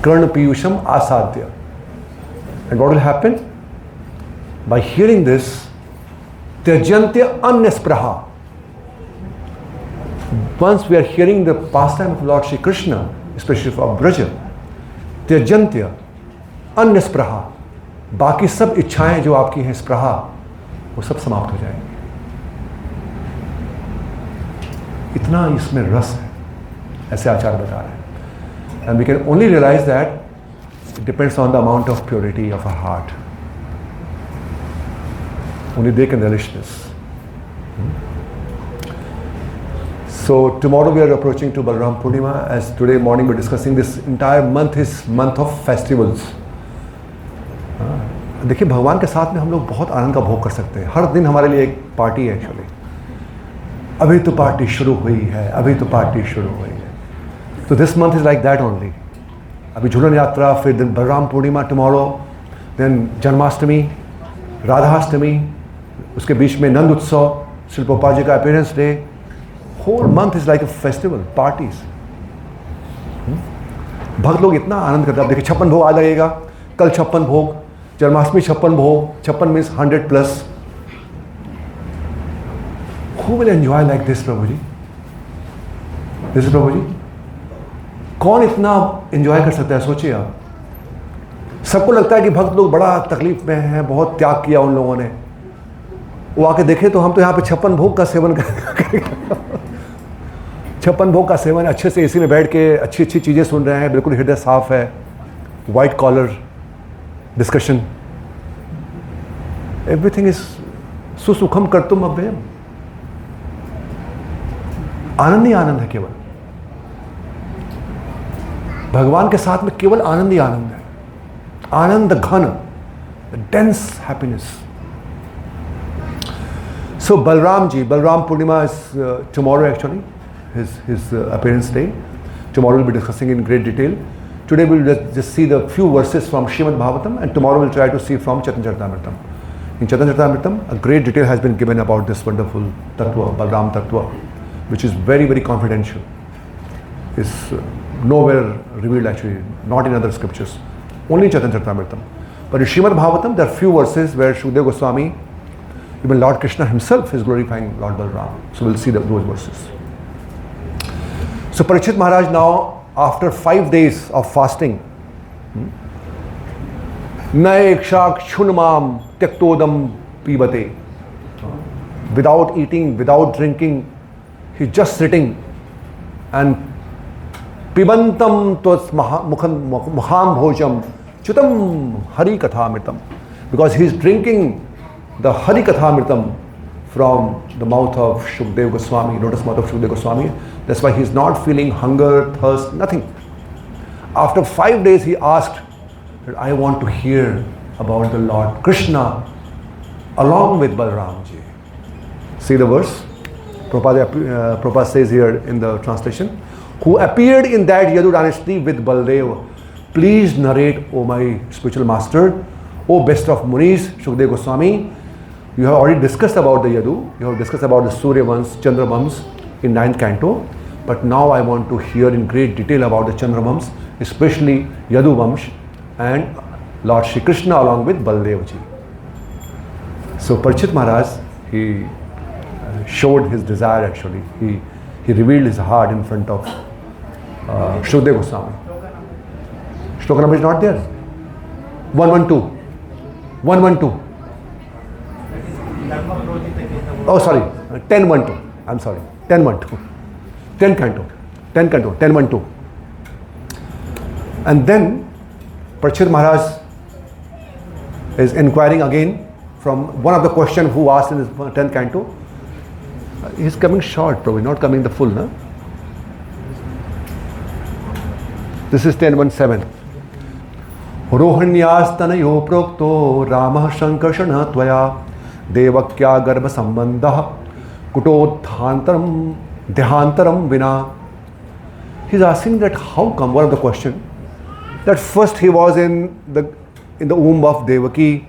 Karna piyusham asadhya. And what will happen? By hearing this, tyajantya anyaspraha. Once we are hearing the pastime of Lord Shri Krishna, especially for Braja, tyajantya anyaspraha, बाकी सब इच्छाएं जो आपकी हैं स्प्रहा, वो सब समाप्त हो जाएंगी। इतना इसमें रस है, ऐसे आचार्य बता रहे हैं। And we can only realize that it depends on the amount of purity of our heart. Only they can relish this. So tomorrow we are approaching to Balaram Purnima. As today morning we're discussing this entire month is month of festivals. देखिए भगवान के साथ में हम लोग बहुत आनंद का भोग कर सकते हैं। हर दिन हमारे लिए एक पार्टी है एक्चुअली। अभी तो पार्टी शुरू हुई है, अभी तो पार्टी शुरू हुई है। तो this month is like that only. अभी झूलन यात्रा, फिर दिन बलराम पूर्णिमा टुमारो, देन जन्माष्टमी, राधाष्टमी, उसके बीच में नंद उत्सव, श्री प्रभुपाद जी का appearance day. Whole month is like a festival, parties. भक्त लोग इतना आनंद करते हैं। देखिए 56 भोग आ लगेगा, कल 56 भोग, जन्माष्टमी 56 भोग, 56 means 100+। Who will enjoy like this, Prabhu ji? This is Prabhu ji. कौन इतना एंजॉय कर सकता है? सोचिए आप। सबको लगता है कि भक्त लोग बड़ा तकलीफ में हैं, बहुत त्याग किया उन लोगों ने। वो आके देखे तो हम तो यहाँ पे 56 भोग का सेवन कर 56 भोग का सेवन, अच्छे से एसी में बैठ के अच्छी अच्छी चीज़ें सुन रहे हैं, बिल्कुल हृदय साफ है, white collar discussion, everything is सुसुखम कर्तुम अव्ययम। आनंद ही आनंद है केवल। भगवान के साथ में केवल आनंद ही आनंद है, आनंद घन, dense happiness. So Balram ji, Balram Purnima is tomorrow actually, his appearance day. Tomorrow we'll be discussing in great detail. Today we'll just see the few verses from Srimad Bhagavatam, and tomorrow we'll try to see from Chaitanya Charitamrita. In Chaitanya Charitamrita, a great detail has been given about this wonderful Tattva, Balram Tattva, which is very, very confidential. It's nowhere revealed actually, not in other scriptures, only in Chaitanya Charitamrita. But in Srimad Bhagavatam, there are few verses where Shukadeva Goswami, even Lord Krishna himself is glorifying Lord Balram. So we'll see those verses. So Parikshit Maharaj now, after 5 days of fasting, Naekshak Shunmam Tektodam Pibate, without eating, without drinking, he's just sitting and Pibantam Tos Mukham Bhojam Chutam Hari Kathamritam, because he's drinking the Hari Kathamritam from the mouth of Shukadeva Goswami, lotus mouth of Shukadeva Goswami. That's why he's not feeling hunger, thirst, nothing. After 5 days he asked that I want to hear about the Lord Krishna along with Balramji. See the verse? Prabhupada says here in the translation, who appeared in that Yadu dynasty with Baldev. Please narrate, O my spiritual master, O best of Munis, Shukadeva Goswami. You have already discussed about the Yadu, you have discussed about the Surya Vams, Chandra Vams in 9th canto, but now I want to hear in great detail about the Chandra Vams, especially Yadu Vamsh and Lord Shri Krishna along with Baldevji. So Parikshit Maharaj, he showed his desire actually. He revealed his heart in front of Shukadeva Goswami. Shloka number is not there. 112. 112. Oh, sorry. 1012. I'm sorry. 1012. 10 canto. 10 canto. 1012. And then Parikshit Maharaj is inquiring again from one of the questions who asked in his 10th canto. He's coming short, probably not coming the full, no? This is 10:17. Rohanyastanayo prokto Ramah Shankarshana Tvaya Devakya Garbha Sambandha Kutodhantaram Dehantaram Vina. He's asking that how come, one of the question, that first he was in the womb of Devaki,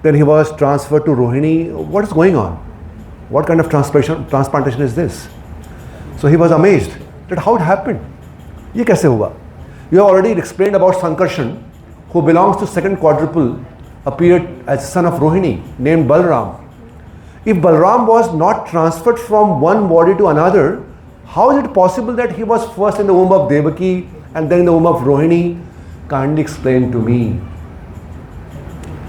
then he was transferred to Rohini. What is going on? What kind of transplantation is this? So he was amazed that how it happened. Ye kaise hua? You have already explained about Sankarshan, who belongs to second quadruple, appeared as son of Rohini, named Balram. If Balram was not transferred from one body to another, how is it possible that he was first in the womb of Devaki and then in the womb of Rohini? Kindly explain to me.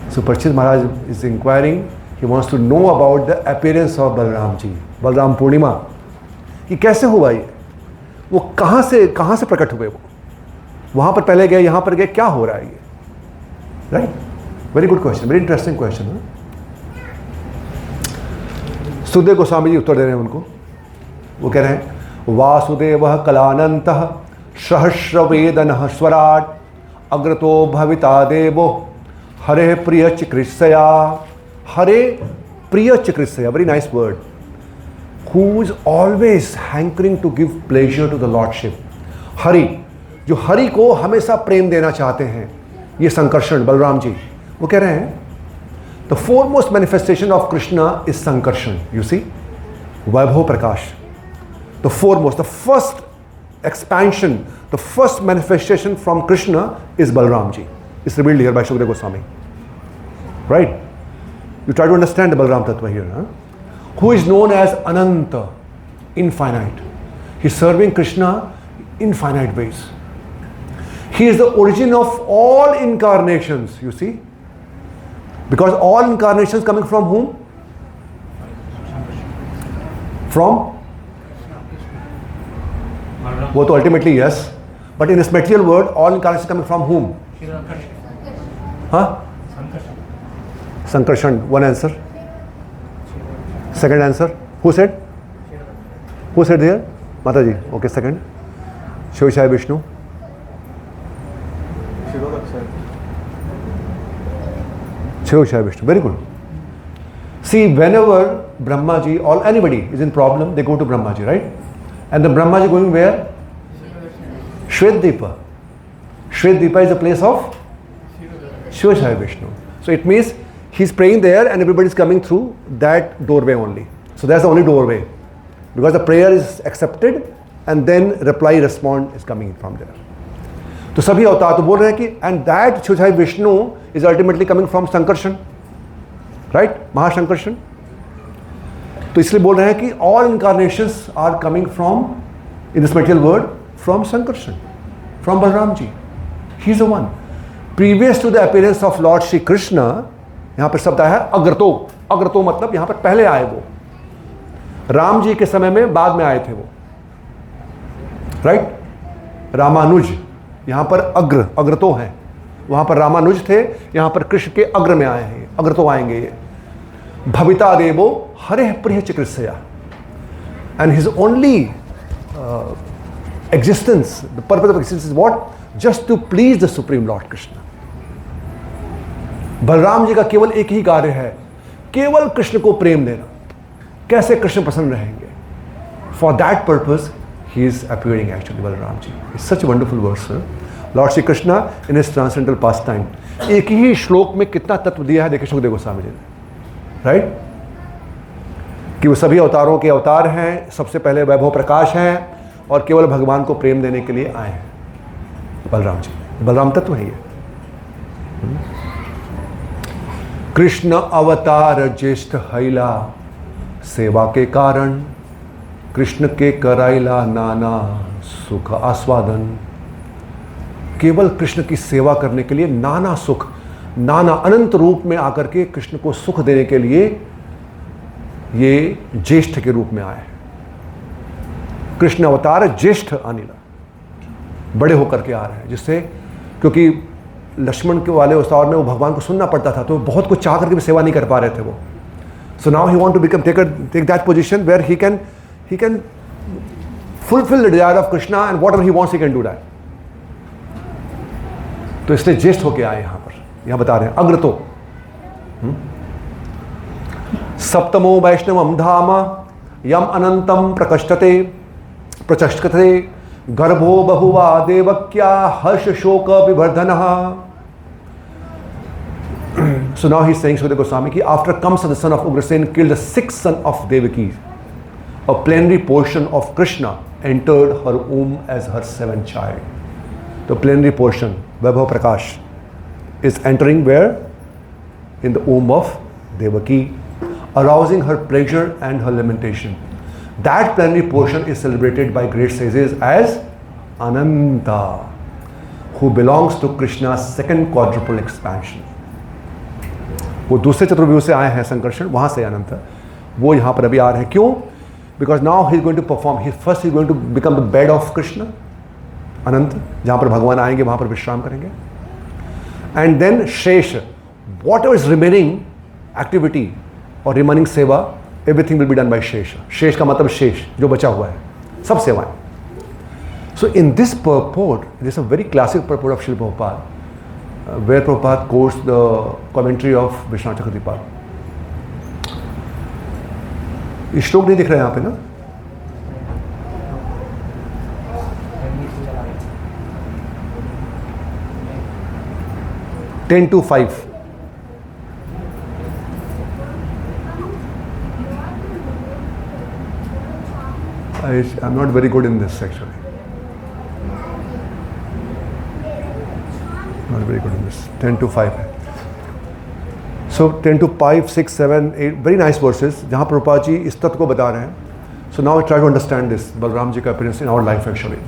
So Parikshit Maharaj is inquiring. He wants to know about the appearance of Balram ji, Balram Purnima. कि कैसे हुआ ये? वो कहाँ से प्रकट हुए वो? वहाँ पर पहले गए, यहाँ पर गए, क्या हो रहा है ये? Right? Very good question, very interesting question. Sukhdev Goswami ji उत्तर दे रहे हैं उनको. वो कह रहे हैं वासुदेवः कलानन्तः सहस्रवेदनः स्वराट अग्रतो भविता देवो हरे प्रिय चिकित्सया. Hare Priya Chikrisaya, very nice word. Who is always hankering to give pleasure to the Lordship. Hari, जो हरि को हमेशा प्रेम देना चाहते हैं, ये संकर्षण बलराम जी. वो कह रहे हैं the foremost manifestation of Krishna is Sankarshan. You see, Vaibhav Prakash. The foremost, the first expansion, the first manifestation from Krishna is Balram ji. It's revealed here by Shukadeva Goswami. Right? You try to understand the Balram Tattva here. Huh? Who is known as Ananta, infinite. He's serving Krishna infinite ways. He is the origin of all incarnations, you see. Because all incarnations coming from whom? From? वो तो ultimately yes. But in this material world, all incarnations coming from whom? Huh? Sankarshan, one answer. Second answer. Who said? Who said there? Mataji. Okay, second. Shivashaya Vishnu. Shiroksha Vishnu. Very good. See, whenever Brahmaji or anybody is in problem, they go to Brahmaji, right? And the Brahmaji going where? Shvetdipa. Shvetdipa is the place of Shiroksha Vishnu. So it means he's praying there and everybody is coming through that doorway only. So that's the only doorway. Because the prayer is accepted and then reply respond is coming from there. तो सभी अवतार तो बोल रहे हैं कि and that शिरोक्ष Vishnu is ultimately coming from Sankarshan, right, Mahasankarshan. तो इसलिए बोल रहे हैं कि all incarnations are coming from in this material world from Sankarshan, from Balaram ji. He is the one. Previous to the appearance of Lord Shri Krishna, यहां पर शब्द आया है अग्रतो. अग्रतो मतलब यहां पर पहले आए वो, राम जी के समय में बाद में आए थे वो, राइट. रामानुज यहां पर अग्रतो है, वहां पर रामानुज थे, यहां पर कृष्ण के अग्र में आए हैं, अग्रतो आएंगे ये. भविता देवो हरे प्रिय चिकित्सया. And his only existence, the purpose of existence is what? Just to please the supreme Lord Krishna. Balaram ji का केवल एक ही कार्य है, केवल कृष्ण को प्रेम देना. कैसे कृष्ण प्रसन्न रहेंगे? For that purpose he is appearing actually, Balram ji. It's such a wonderful verse, sir. Lord Shri Krishna in his transcendental pastime, एक ही श्लोक में कितना तत्व दिया है, देखिए सुखदेव गोस्वामी जी ने, राइट. कि वो सभी अवतारों के अवतार हैं, सबसे पहले वैभव प्रकाश हैं और केवल भगवान को प्रेम देने के लिए आए हैं बलराम जी. बलराम तत्व है ये. कृष्ण अवतार ज्येष्ठ हैला, सेवा के कारण कृष्ण के कराइला नाना सुख आस्वादन. केवल कृष्ण की सेवा करने के लिए नाना सुख, नाना अनंत रूप में आकर के कृष्ण को सुख देने के लिए ये ज्येष्ठ के रूप में आए. कृष्ण अवतार ज्येष्ठ अनिला, बड़े होकर के आ रहे हैं, जिससे क्योंकि लक्ष्मण के वाले उस दौर में वो भगवान को सुनना पड़ता था, तो बहुत कुछ चाह करके भी सेवा नहीं कर पा रहे थे वो. So now he want to become take that position where he can fulfill the desire of Krishna and whatever he wants he can do that. तो इसलिए ज्येष्ठ होके आए यहां पर, यहां बता रहे हैं अग्रतो. सप्तमो वैष्णवम धाम यम अनंतम प्रचष्टते गर्भो बहुवा देवक्या हर्ष शोक विवर्धनः. So now he's saying, Sukadeva Goswami, कि after Kamsa, the son of Ugrasen, killed the sixth son of Devaki, a plenary portion of Krishna entered her womb as her seventh child. The plenary portion, Vaibhav Prakash, is entering where? In the womb of Devaki, arousing her pleasure and her lamentation. That plenary portion is celebrated by great sages as Ananta, who belongs to Krishna's second quadruple expansion. वो दूसरे चतुर्व्यूह से आए हैं संकर्षण, वहाँ से अनंत, वो यहाँ पर अभी आ रहे हैं. क्यों? Because now he is going to perform, he first is going to become the bed of Krishna, Anant, जहाँ पर भगवान आएंगे वहाँ पर विश्राम करेंगे. And then Shesh, whatever is remaining activity और remaining seva, everything will be done by Shesh. Shesh का मतलब शेष, जो बचा हुआ है, सब सेवाएं. So in this purport, this a very classic purport of Srila Prabhupada, where Prabhupada quotes the commentary of Vishwanath Chakravarti. ये श्लोक नहीं दिख रहा है यहाँ पे ना? Ten to 5. I'm not very good in this actually. Not very good in this. 10 to 5 है. So 10 to 5, 6, 7, 8, very nice verses जहाँ प्रभुपाद जी इस तत्व को बता रहे हैं. So now we try to understand this Balram ji का appearance in our life actually.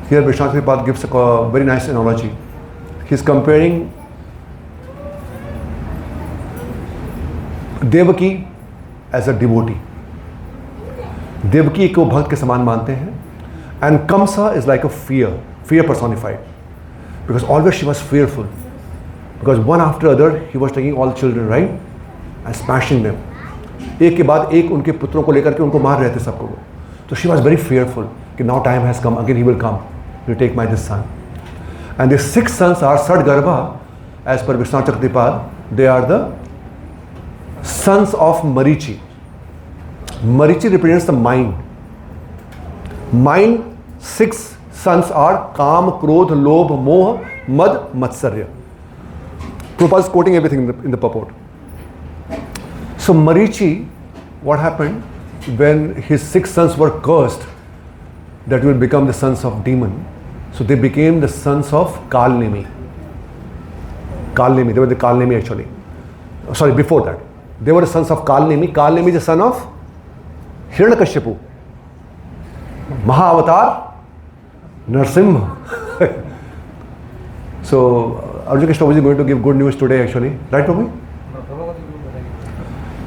Here Vishwanath Chakravarti gives a very nice analogy. He is comparing Devaki as a devotee. Devaki को भक्त के समान मानते हैं. And Kamsa is like a fear personified. Because always she was fearful. Because one after other he was taking all children, right? And smashing them. एक के बाद एक उनके पुत्रों को लेकर के उनको मार रहे थे सबको. तो she was very fearful कि now time has come, again he will come, he will take my this son. And the 6 sons are Sadgarbha, as per Vishwanath Chakravartipad. They are the sons of Marichi. Marichi represents the mind. Mind, 6 sons are Kam, Krodh, Lobh, Moh, Mad, Matsarya. Prabhupada is quoting everything in the purport. So Marichi, what happened when his 6 sons were cursed that will become the sons of demon? So they became the sons of Kalnemi. Kalnemi, they were the Kalnemi actually. Sorry, before that. They were the sons of Kalnemi. Kalnemi is the son of Hiranyakashipu. Mahavatar, Narsimha. So Arjun Krishna Prabhuji is going to give good news today actually. Right, Prabhu?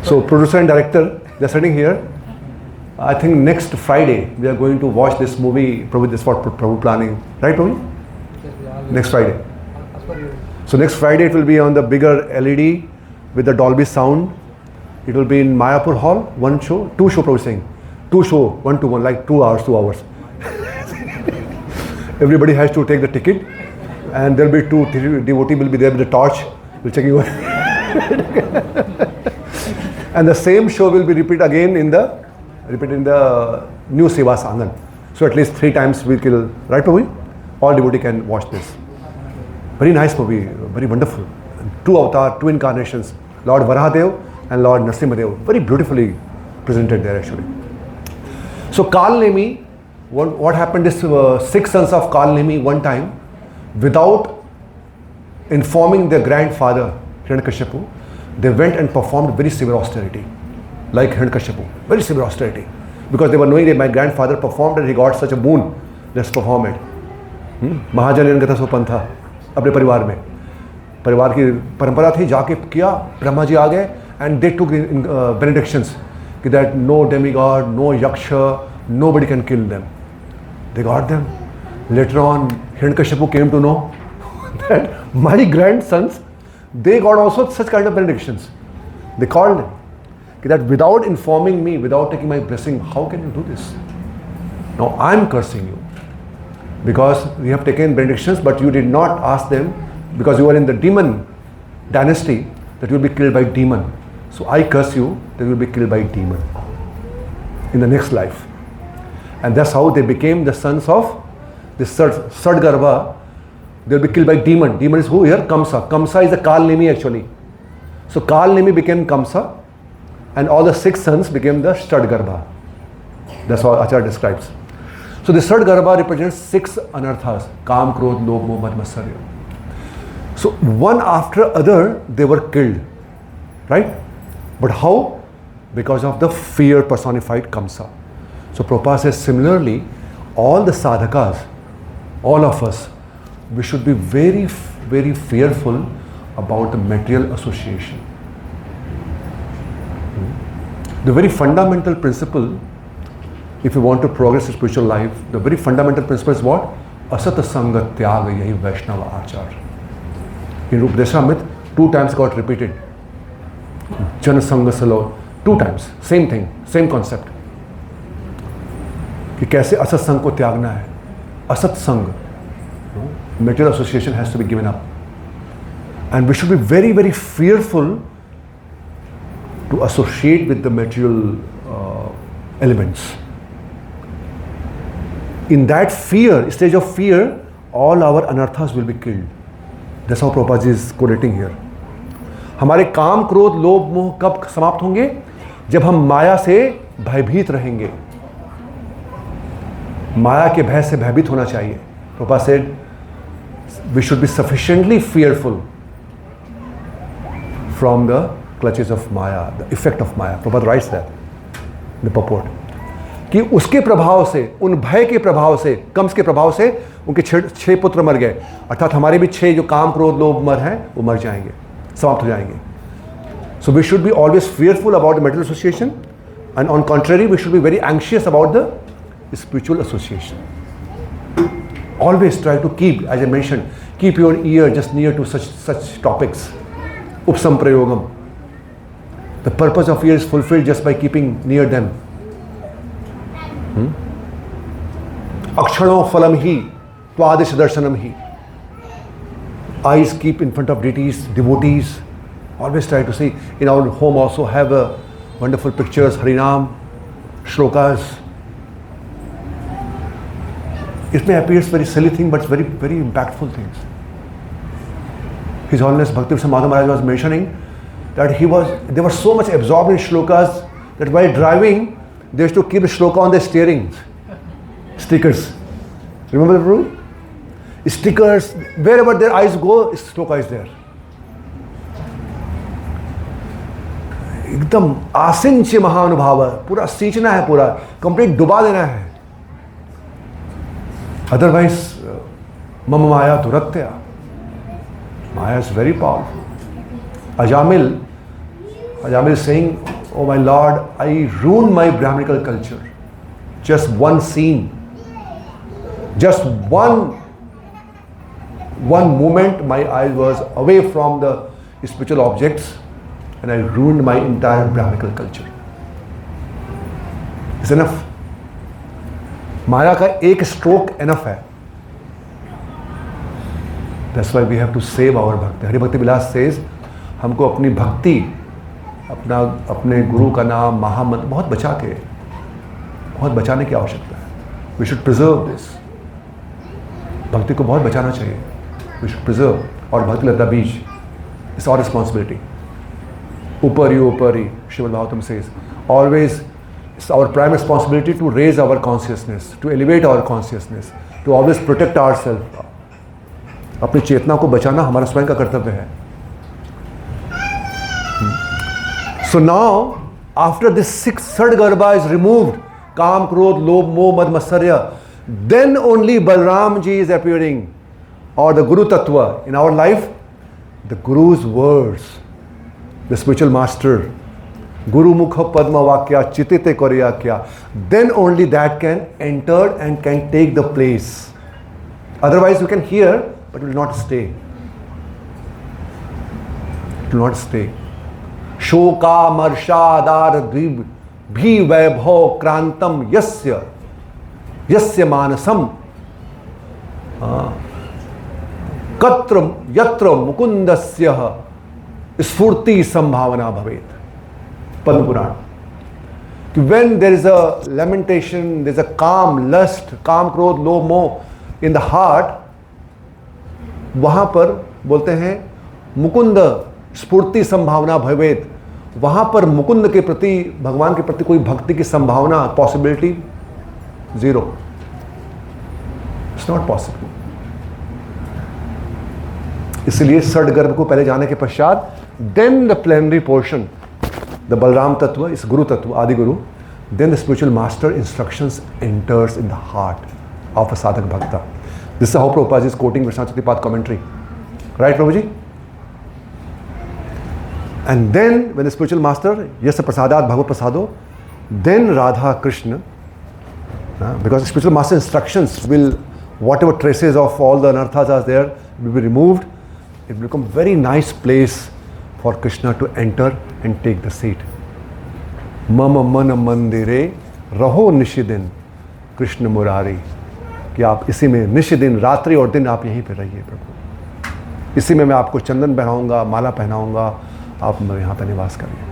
So producer and director, they are sitting here. I think next Friday we are going to watch this movie. Prabhu, this is what Prabhu planning. Right, Prabhu? Next Friday. So next Friday it will be on the bigger LED with the Dolby sound. It will be in Mayapur Hall. 1 show, 2 show Prabhu saying. 2 show, 1 to 1, like 2 hours, 2 hours. Everybody has to take the ticket. And there will be 2 devotee will be there with the torch. Will check you. And the same show will be repeated again in the new Seva Sangan. So at least 3 times we will, right Prabhu? All devotee can watch this. Very nice movie, very wonderful. 2 avatar, 2 incarnations, Lord Varahadev and Lord Narasimhadev. Very beautifully presented there actually. So Kalnemi, what happened is 6 sons of Kalnemi one time, without informing their grandfather Hiranyakashipu, they went and performed very severe austerity, like Hiranyakashipu, very severe austerity, because they were knowing that my grandfather performed and he got such a boon. Let's perform it. महाजन गता सुपंथा अपने परिवार में, परिवार की परंपरा थी, जाके किया, ब्रह्मा जी आ गए and they took benedictions that no demigod, no yaksha, nobody can kill them. They got them. Later on, Hiranyakashipu came to know that my grandsons, they got also such kind of benedictions. They called him that without informing me, without taking my blessing, how can you do this? Now I'm cursing you because you have taken benedictions, but you did not ask them, because you are in the demon dynasty, that you will be killed by demon. So I curse you that you will be killed by demon in the next life. And that's how they became the sons of the Sadgarbha. They will be killed by demon. Demon is who here? Kamsa. Kamsa is the Kalnemi actually. So Kalnemi became Kamsa and all the 6 sons became the Sadgarbha. That's how Acharya describes. So the Sadgarbha represents 6 anarthas. Kam, Krodh, Lobh, Moh, Mad, Matsarya. So one after other they were killed. Right? But how? Because of the fear personified Kamsa. So Prabhupada says similarly, all the sadhakas, all of us, we should be very, very fearful about the material association. The very fundamental principle, if you want to progress in spiritual life, the very fundamental principle is what? Asat Sanga Tyaga Yahi Vaishnava Achar. In Rupadeshamrit, 2 times got repeated. Jana Sanga Salo, 2 times, same thing, same concept. कि कैसे असत संग को त्यागना है. असत संग, material association has to be given up, and we should be very, very fearful to associate with the material elements. In that fear, stage of fear, all our anarthas will be killed. That's how Prabhupada is quoting here. हमारे काम, क्रोध, लोभ, मोह कब समाप्त होंगे? जब हम माया से भयभीत रहेंगे. माया के भय से भयभीत होना चाहिए. Prabhupada said, we should be sufficiently fearful from the clutches of Maya, the effect of Maya. Prabhupada writes that in the purport. कि उसके प्रभाव से, उन भय के प्रभाव से, कंस के प्रभाव से उनके 6 पुत्र मर गए. अर्थात हमारे भी 6 जो काम, क्रोध, लोभ, मद हैं, वो मर जाएंगे, समाप्त हो जाएंगे. So we should be always fearful about the material association, and on contrary, we should be very anxious about the spiritual association. Always try to keep, as I mentioned, keep your ear just near to such topics. Upsamprayogam. The purpose of ear is fulfilled just by keeping near them. Akshano phalam hi, twadis darshanam hi. eyes keep in front of deities, devotees. Always try to see. In our home also have wonderful pictures, Harinam, shlokas. It may appear very silly thing, but it's very, very impactful things. His Holiness Bhakti Maharaj was mentioning that they were so much absorbed in shlokas that while driving, they used to keep the shloka on their steering. Stickers. Remember the rule? Stickers, wherever their eyes go, shloka is there. एकदम आसिंच्य महानुभाव, पूरा सींचना है, पूरा complete डुबा देना है. Otherwise, mama maya duratya. Maya is very powerful. Ajamil is saying, oh my Lord, I ruined my Brahminical culture. Just one scene, just one moment, my eye was away from the spiritual objects, and I ruined my entire Brahminical culture. It's enough. माया का एक stroke enough है. That's why we have to save our भक्ति. हरि भक्ति विलास says, हमको अपनी भक्ति, अपने गुरु का नाम, महामंत्र बहुत बचाने की आवश्यकता है. We should preserve this. भक्ति को बहुत बचाना चाहिए. We should preserve. और भक्ति लता बीज, it's our responsibility. Upari, Srimad Bhagavatam says, always it's our prime responsibility to raise our consciousness, to elevate our consciousness, to always protect ourselves. अपनी चेतना को बचाना हमारा स्वयं का कर्तव्य है. So now, after this sixth Sadgarbha is removed, Kam, Krodh, Lobh, Moh, Mad, Matsarya, then only Balram ji is appearing, or the Guru Tattva in our life, the Guru's words, the spiritual master, Guru Mukha Padma Vakya, Chitite Koriya Kya, then only that can enter and can take the place. Otherwise you can hear, but it will not stay. It will not stay. Shoka Marshadar Dvib Bhi Vaibhav Krantam Yasya Manasam Katra Yatra Mukundasya Sfurti Sambhavana Bhavet. Padma Purana. When there is a lamentation, there is a calm, lust, काम, क्रोध, लोभ, मोह in the heart, वहाँ पर बोलते हैं मुकुंद स्फूर्ति संभावना भवेत. वहाँ पर मुकुंद के प्रति, भगवान के प्रति कोई भक्ति की संभावना, possibility, zero. It's not possible. इसलिए सडगर्भ को पहले जाने के पश्चात, then the plenary portion, the Balram Tattva is Guru Tattva, Adi Guru. Then the spiritual master instructions enters in the heart of a sadhak bhakta. This is how Prabhupada is quoting Vishwanath Chakravarti commentary. Right, Prabhuji? And then when the spiritual master, yes, prasadat bhagavad prasado, then Radha Krishna, because the spiritual master instructions will, whatever traces of all the anarthas are there, will be removed. It will become very nice place for Krishna to enter and take the seat. Mama mana mandire raho nishidin Krishna Murari. कि आप इसी में निशिदिन, रात्रि और दिन आप यहीं पे रहिए प्रभु. इसी में मैं आपको चंदन पहनाऊंगा, माला पहनाऊंगा, आप यहाँ पर निवास करिए.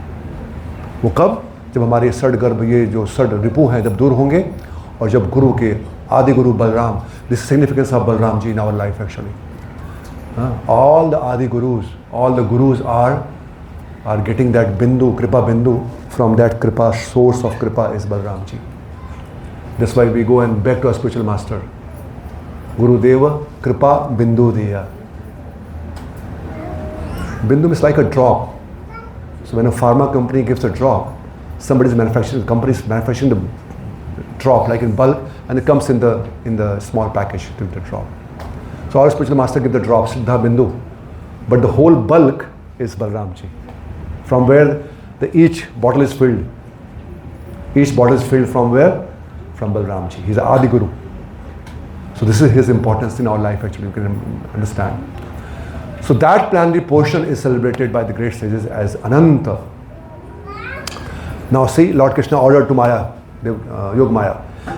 वो कब? जब हमारे सडगर्भ, ये जो सड रिपु हैं, जब दूर होंगे, और जब गुरु के आदि गुरु Balaram, this significance of Balaram ji in our life actually. All the Adi Gurus, all the Gurus are getting that Bindu, Kripa Bindu, from that Kripa, source of Kripa is Balram Ji. That's why we go and beg to our spiritual master. Guru Deva, Kripa Bindu Diya. Bindu is like a drop. So when a pharma company gives a drop, somebody's manufacturing, company is manufacturing the drop like in bulk, and it comes in the small package with the drop. So our spiritual master gives the drop, Siddha Bindu. But the whole bulk is Balram Ji. From where each bottle is filled. Each bottle is filled from where? From Balram Ji. He's the Adi Guru. So this is his importance in our life actually, you can understand. So that plenary portion is celebrated by the great sages as Ananta. Now see, Lord Krishna ordered to Maya, Yog Maya,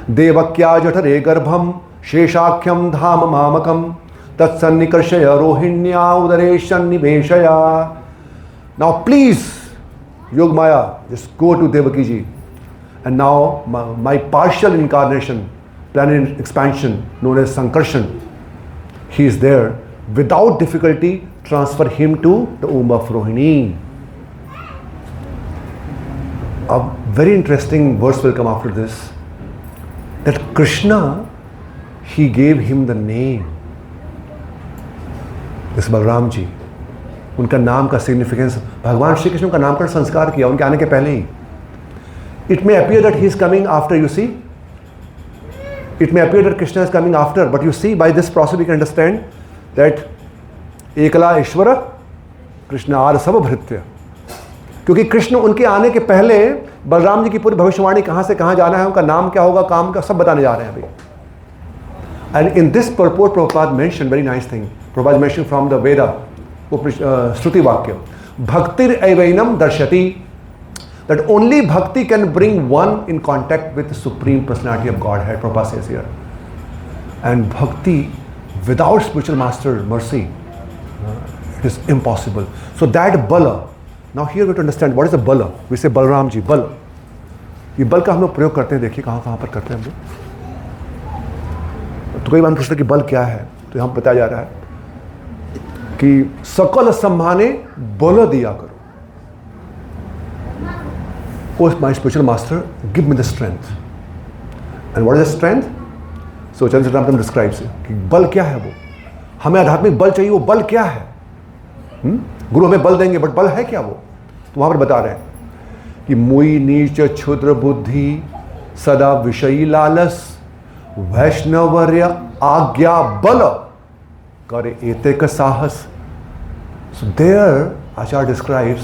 Devakya Jatare Garbham Sheshakhyam Dham Mamakam तत्सन्निकर्षय रोहिण्या उदरे सन्निवेशया. Now please, Yogamaya, just go to Devaki ji. And now my partial incarnation, planet expansion, known as Sankarshan, he is there. Without difficulty, transfer him to the womb of Rohini. A very interesting verse will come after this. That Krishna, he gave him the name. This Balram ji. उनका नाम का significance, भगवान श्री कृष्ण का नामकरण संस्कार किया उनके आने के पहले ही. It may appear that he is coming after, you see. It may appear that Krishna is coming after, but you see, by this process we can understand that एकला ईश्वर कृष्ण आर सब भृत्य. क्योंकि कृष्ण उनके आने के पहले बलराम जी की पूरी भविष्यवाणी कहाँ से कहाँ जाना है, उनका नाम क्या होगा, काम का सब बताने जा रहे हैं अभी. And in this purport, Prabhupada mentioned very nice thing. Prabhupada mentioned from the Veda, Shruti Vakya, Bhaktir Evainam Darshati, that only bhakti can bring one in contact with the Supreme Personality of Godhead, Prabhupada says here. And bhakti without spiritual master mercy, it is impossible. So that bala, now here we have to understand what is the bala. We say Balram ji, bala. ये बल का हम लोग प्रयोग करते हैं, देखिए कहाँ कहाँ पर करते हैं हम लोग. तो कई बार पूछते कि बल क्या है, तो यहाँ बताया जा रहा है कि सकल सम्माने बल दिया करो. Oh, my spiritual master, give me the strength. And what is the strength? So Chaitanya Charitamrita describes it. कि बल क्या है वो, हमें आध्यात्मिक बल चाहिए, वो बल क्या है. गुरु हमें बल देंगे, बट बल है क्या वो. तो वहाँ पर बता रहे हैं कि मुई नीच क्षुद्र बुद्धि सदा विषयी लालस वैष्णवर्य आज्ञा बल करे एतेक साहस. So there Acharya describes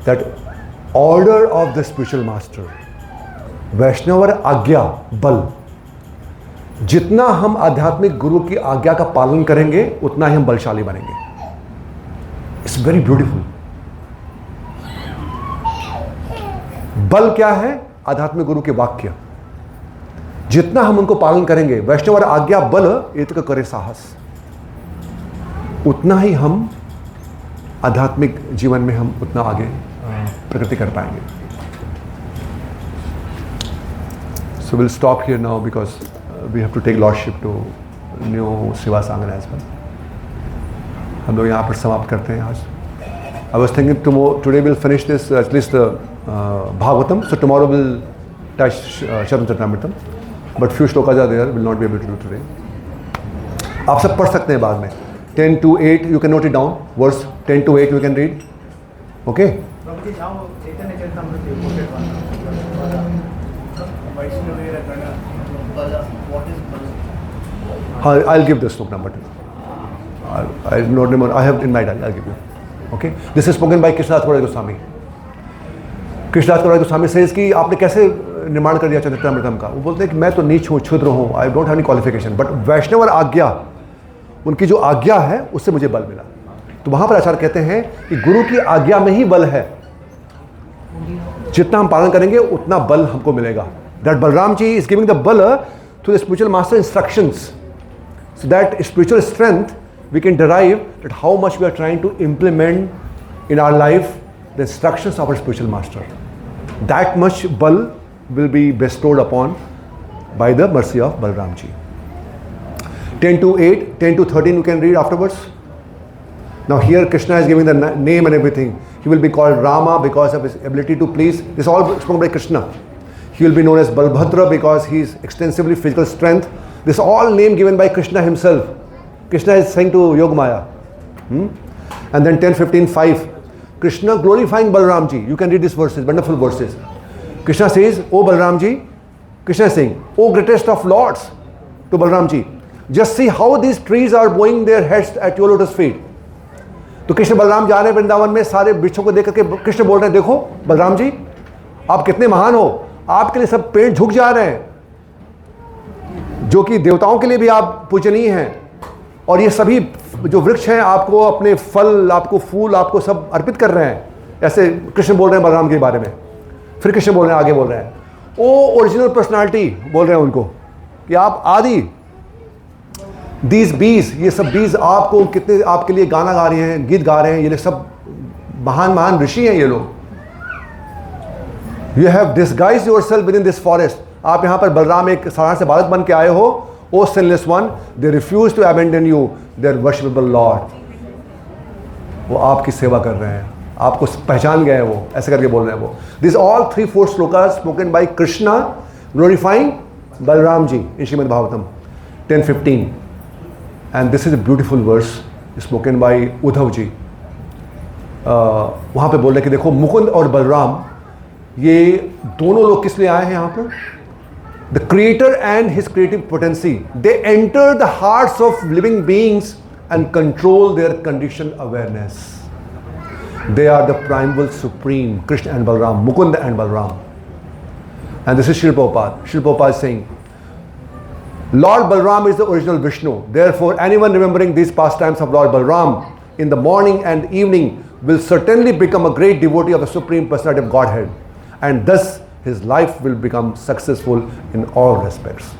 that order of the spiritual master, वैष्णवर आज्ञा बल. जितना हम आध्यात्मिक गुरु की आज्ञा का पालन करेंगे उतना ही हम बलशाली बनेंगे. It's very beautiful. बल क्या है? आध्यात्मिक गुरु के वाक्य. जितना हम उनको पालन करेंगे, वैष्णवर आज्ञा बल एतक करे साहस, उतना ही हम आध्यात्मिक जीवन में हम उतना आगे प्रगति कर पाएंगे. So we'll stop here now because we have to take lordship to new Siva Sangana as well. हम लोग यहाँ पर समाप्त करते हैं आज. I was thinking today we'll finish this at least Bhagavatam. So tomorrow we'll touch Chaitanya Charitamrita. But few shlokas are there, we'll not be able to do today. आप सब पढ़ सकते हैं बाद में. 10 to 8 you can note it down. Verse 10 to 8 you can read. Okay. I'll give the slok number to you. I don't remember. I have in my diary. I'll give you. Okay. This is spoken by Krishnadas Kaviraj Goswami. Krishnadas Kaviraj Goswami says कि आपने कैसे निर्माण कर दिया चरितामृतम का. वो बोलते हैं कि मैं तो नीच हूँ, क्षुद्र हूँ. I don't have any qualification. But वैष्णव आज्ञा, उनकी जो आज्ञा है उससे मुझे बल मिला. तो वहाँ पर आचार्य कहते हैं कि गुरु की आज्ञा में ही बल है. जितना हम पालन करेंगे उतना बल हमको मिलेगा. That Balram ji is giving the bala to the spiritual master instructions. So that spiritual strength we can derive that how much we are trying to implement in our life the instructions of our spiritual master. That much bal will be bestowed upon by the mercy of Balram ji. 10 to 8, 10 to 13 you can read afterwards. Now here Krishna is giving the name and everything. He will be called Rama because of his ability to please. This is all spoken by Krishna. He will be known as Balbhadra because he is extensively physical strength. This all name given by Krishna himself. Krishna is saying to Yogamaya. And then 10, 15, 5. Krishna glorifying Balram ji. You can read these verses, wonderful verses. Krishna says, O Balram ji. Krishna is saying, O greatest of lords, to Balram ji. Just see how these trees are bowing their heads at your lotus feet. तो कृष्ण बलराम जा रहे हैं वृंदावन में, सारे वृक्षों को देख करके कृष्ण बोल रहे हैं, देखो बलराम जी आप कितने महान हो, आपके लिए सब पेड़ झुक जा रहे हैं, जो कि देवताओं के लिए भी आप पूजनीय हैं, और ये सभी जो वृक्ष हैं आपको अपने फल, आपको फूल, आपको सब अर्पित कर रहे हैं. ऐसे कृष्ण बोल रहे हैं बलराम के बारे में. फिर कृष्ण बोल रहे हैं, आगे बोल रहे हैं, ओ ओरिजिनल पर्सनालिटी बोल रहे हैं उनको कि आप आदि These bees, ये सब bees आपको कितने आपके लिए गाना गा रहे हैं, गीत गा रहे हैं, ये सब महान महान ऋषि हैं ये लोग. You have disguised yourself within this forest. आप यहाँ पर बलराम एक साधारण से बालक बन के आए हो. O sinless one, they refuse to abandon you, their worshipable Lord. वो आपकी सेवा कर रहे हैं, आपको पहचान गए हैं, वो ऐसे करके बोल रहे हैं वो. These all 3-4 slokas spoken by Krishna glorifying Balram ji in Srimad Bhagavatam 10:15. And this is a beautiful verse spoken by Uddhav ji. वहाँ पे बोल रहे कि देखो मुकुंद और बलराम ये दोनों लोग किस लिए आए हैं यहाँ पर. The creator and his creative potency, they enter the hearts of living beings and control their condition awareness. They are the primal supreme, Krishna and Balram, Mukunda and Balram. And this is Srila Prabhupada. Srila Prabhupada is saying, Lord Balram is the original Vishnu. Therefore, anyone remembering these pastimes of Lord Balram in the morning and evening will certainly become a great devotee of the Supreme Personality of Godhead. And thus, his life will become successful in all respects.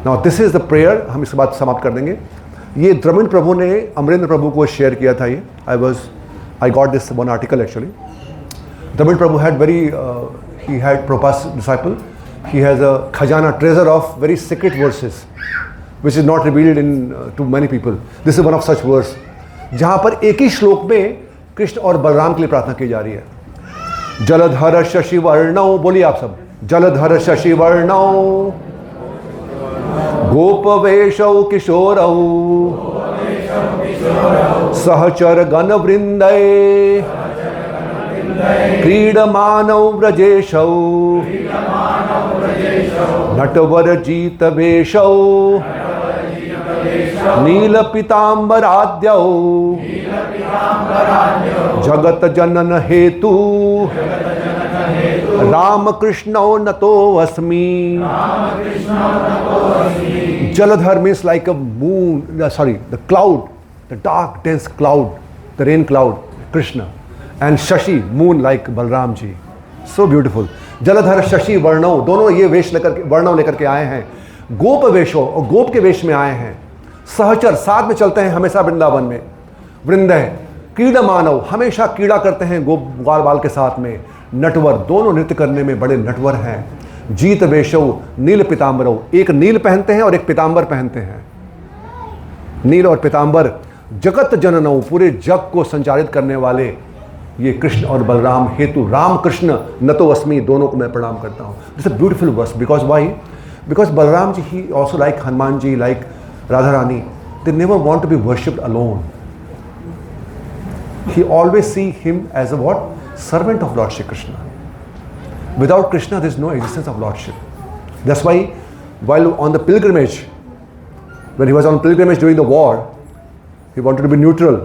Now this is the prayer. हम इसके बाद समाप्त कर देंगे. ये द्रविड़ प्रभु ने अमरेंद्र प्रभु को share किया था. ये I got this one article actually. Dravid Prabhu had he had Prabhupada's disciple. He has a khajana, treasure of very secret verses which is not revealed to many people. This is one of such verse जहाँ पर एक ही श्लोक में कृष्ण और बलराम के लिए प्रार्थना की जा रही है. जलधर शशि वर्णौ, बोलिए आप सब. जलधर शशि वर्णौ गोपवेशौ किशोरौ सहचर गण वृंदे क्रीडमानौ व्रजेशौ नटवर जीत वेशौ नील पीतांबराद्यौ जगत जनन हेतु राम कृष्णो नतो अस्मि. Jaladhar means like a moon, the cloud, the dark dense cloud, the rain cloud, Krishna. And Shashi, moon like Balram ji. So beautiful. Jaladhar Shashi वर्णव, दोनों ये वेश लेकर वर्णव लेकर के आए हैं. गोप वेशो, और गोप के वेश में आए हैं. सहचर, साथ में चलते हैं हमेशा वृंदावन में. वृंदे क्रीड़ा मानव, हमेशा क्रीड़ा करते हैं गोप ग्वाल बाल के साथ में. नटवर, दोनों नृत्य करने में बड़े नटवर हैं. जीत वेशव नील पीतांबरव, एक नील पहनते हैं और एक पीतांबर पहनते हैं. नील और पीतांबर. जगत जननव, पूरे जग को संचालित करने वाले ये कृष्ण और बलराम हेतु राम कृष्ण नतो अस्मि, दोनों को मैं प्रणाम करता हूँ. It's a beautiful verse. Because why? Because Balaram ji he also like Hanuman ji, like Radha Rani, they never want to be worshipped alone. He always see him as a what? Servant of Lord Shri Krishna. Without Krishna, there is no existence of Lordship. That's why, while on the pilgrimage, when he was on pilgrimage during the war, he wanted to be neutral,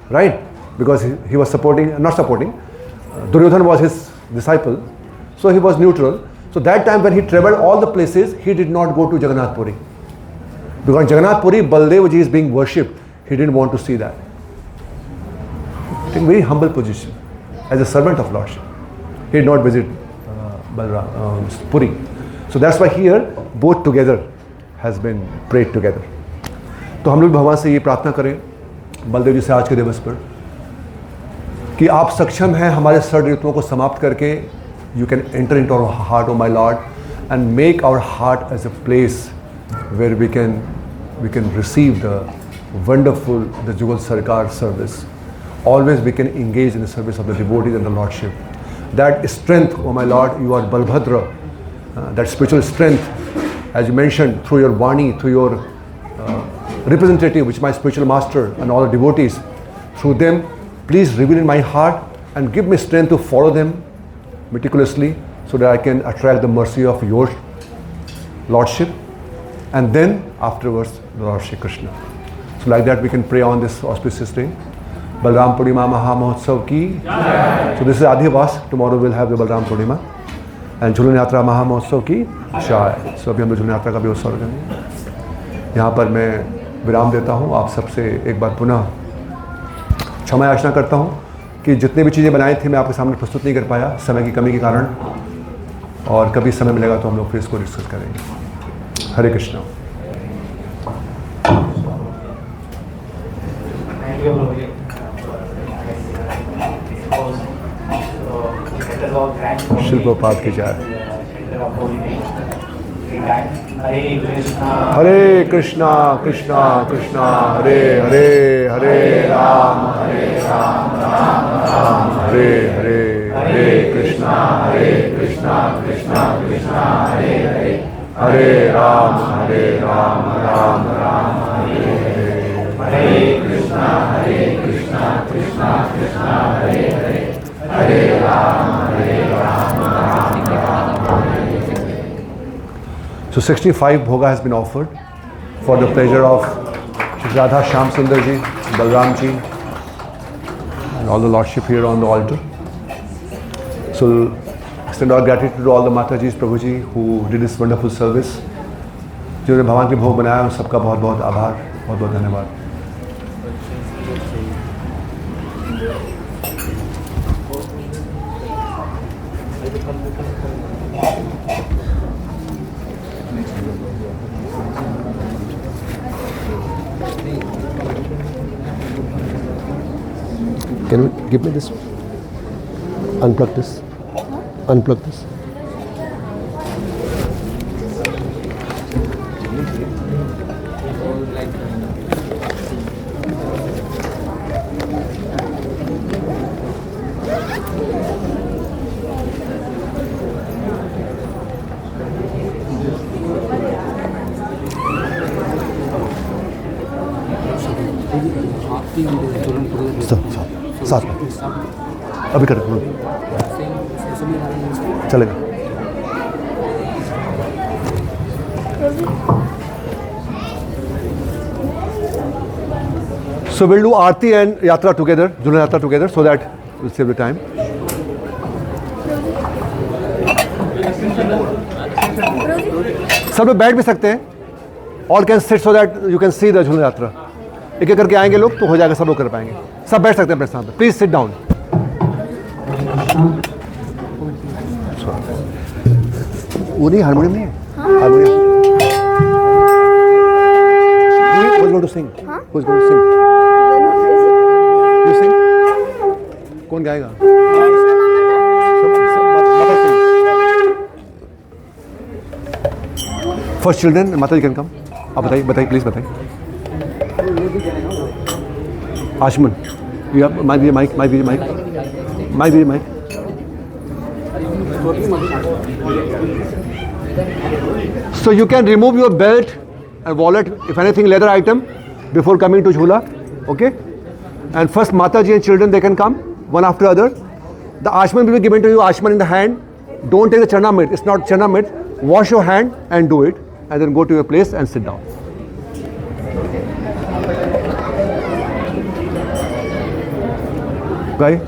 right? Because he was not supporting. Duryodhana was his disciple, so he was neutral. So that time when he traveled all the places, he did not go to Jagannath Puri. Because in Jagannath Puri, Baldev ji is being worshipped. He didn't want to see that. In very humble position as a servant of Lordship. He did not visit Puri. So that's why here both together has been prayed together. तो हम लोग भगवान से ये प्रार्थना करें बलदेव जी से आज के दिवस पर कि आप सक्षम हैं हमारे सड़ ऋतुओं को समाप्त करके. You can enter into our heart, O my Lord, and make our heart as a place where we can receive the wonderful, the Jugal Sarkar service. Always we can engage in the service of the devotees and the Lordship. That strength, oh my Lord, you are Balbhadra, that spiritual strength, as you mentioned, through your Vani, through your representative, which is my spiritual master, and all the devotees, through them, please reveal in my heart and give me strength to follow them meticulously so that I can attract the mercy of your Lordship, and then afterwards, the Lord Shri Krishna. So like that we can pray on this auspicious day. Balram Purnima Maha Mahotsav ki. So this is Adhivas. Tomorrow we'll have the Balram Purnima. And Jhulan Yatra Maha Mahotsav ki Jai. So अभी हम लोग झूलन यात्रा का भी उत्सव करेंगे. यहाँ पर मैं विराम देता हूँ. आप सबसे एक बार पुनः क्षमा याचना करता हूँ कि जितनी भी चीज़ें बनाई थी मैं आपके सामने प्रस्तुत नहीं कर पाया समय की कमी के कारण. और कभी समय मिलेगा तो हम लोग फिर इसको डिस्कस करेंगे. हरे कृष्णा. शिल्पोपात की जय। हरे कृष्णा कृष्णा कृष्णा हरे हरे, हरे राम राम राम हरे हरे, हरे कृष्णा कृष्णा कृष्णा हरे हरे, हरे राम राम राम हरे हरे, हरे कृष्णा कृष्णा कृष्णा हरे हरे, हरे Ram Ram Ram Hare Hare. So 65 bhoga has been offered for the pleasure of Shri Radha Shyam Sundar ji, Balram ji, and all the lordship here on the altar. So extend our gratitude to all the Matajis, Prabhuji who did this wonderful service. जिन्होंने भगवान के भोग बनाया उन सबका बहुत बहुत आभार, बहुत बहुत धन्यवाद। Can you give me this? Unplug this. Unplug this. साथ में अभी कर चलेगा। So we'll do Aarti and Yatra together, Jhula Yatra together, so that we'll save the time. सब लोग बैठ भी सकते हैं, all can sit so that you can see the Jhula Yatra. एक एक करके आएंगे लोग तो हो जाएगा, सब लोग कर पाएंगे। सब बैठ सकते हैं अपने स्थान पर। Please sit down. वो नहीं, हारमोनियम नहीं है, harmonium. Who is going to sing? Who is going to sing? You sing? कौन गाएगा? First children, माता जी can come. आप बताइए, बताइए, प्लीज बताइए। Ashman, you have might be a mic, might be a mic, might be a mic. So you can remove your belt and wallet, if anything, leather item, before coming to Jhula, okay? And first Mataji and children, they can come, one after other. The Ashman will be given to you, Ashman in the hand. Don't take the Chanamrit, it's not Chanamrit. Wash your hand and do it, and then go to your place and sit down. Right?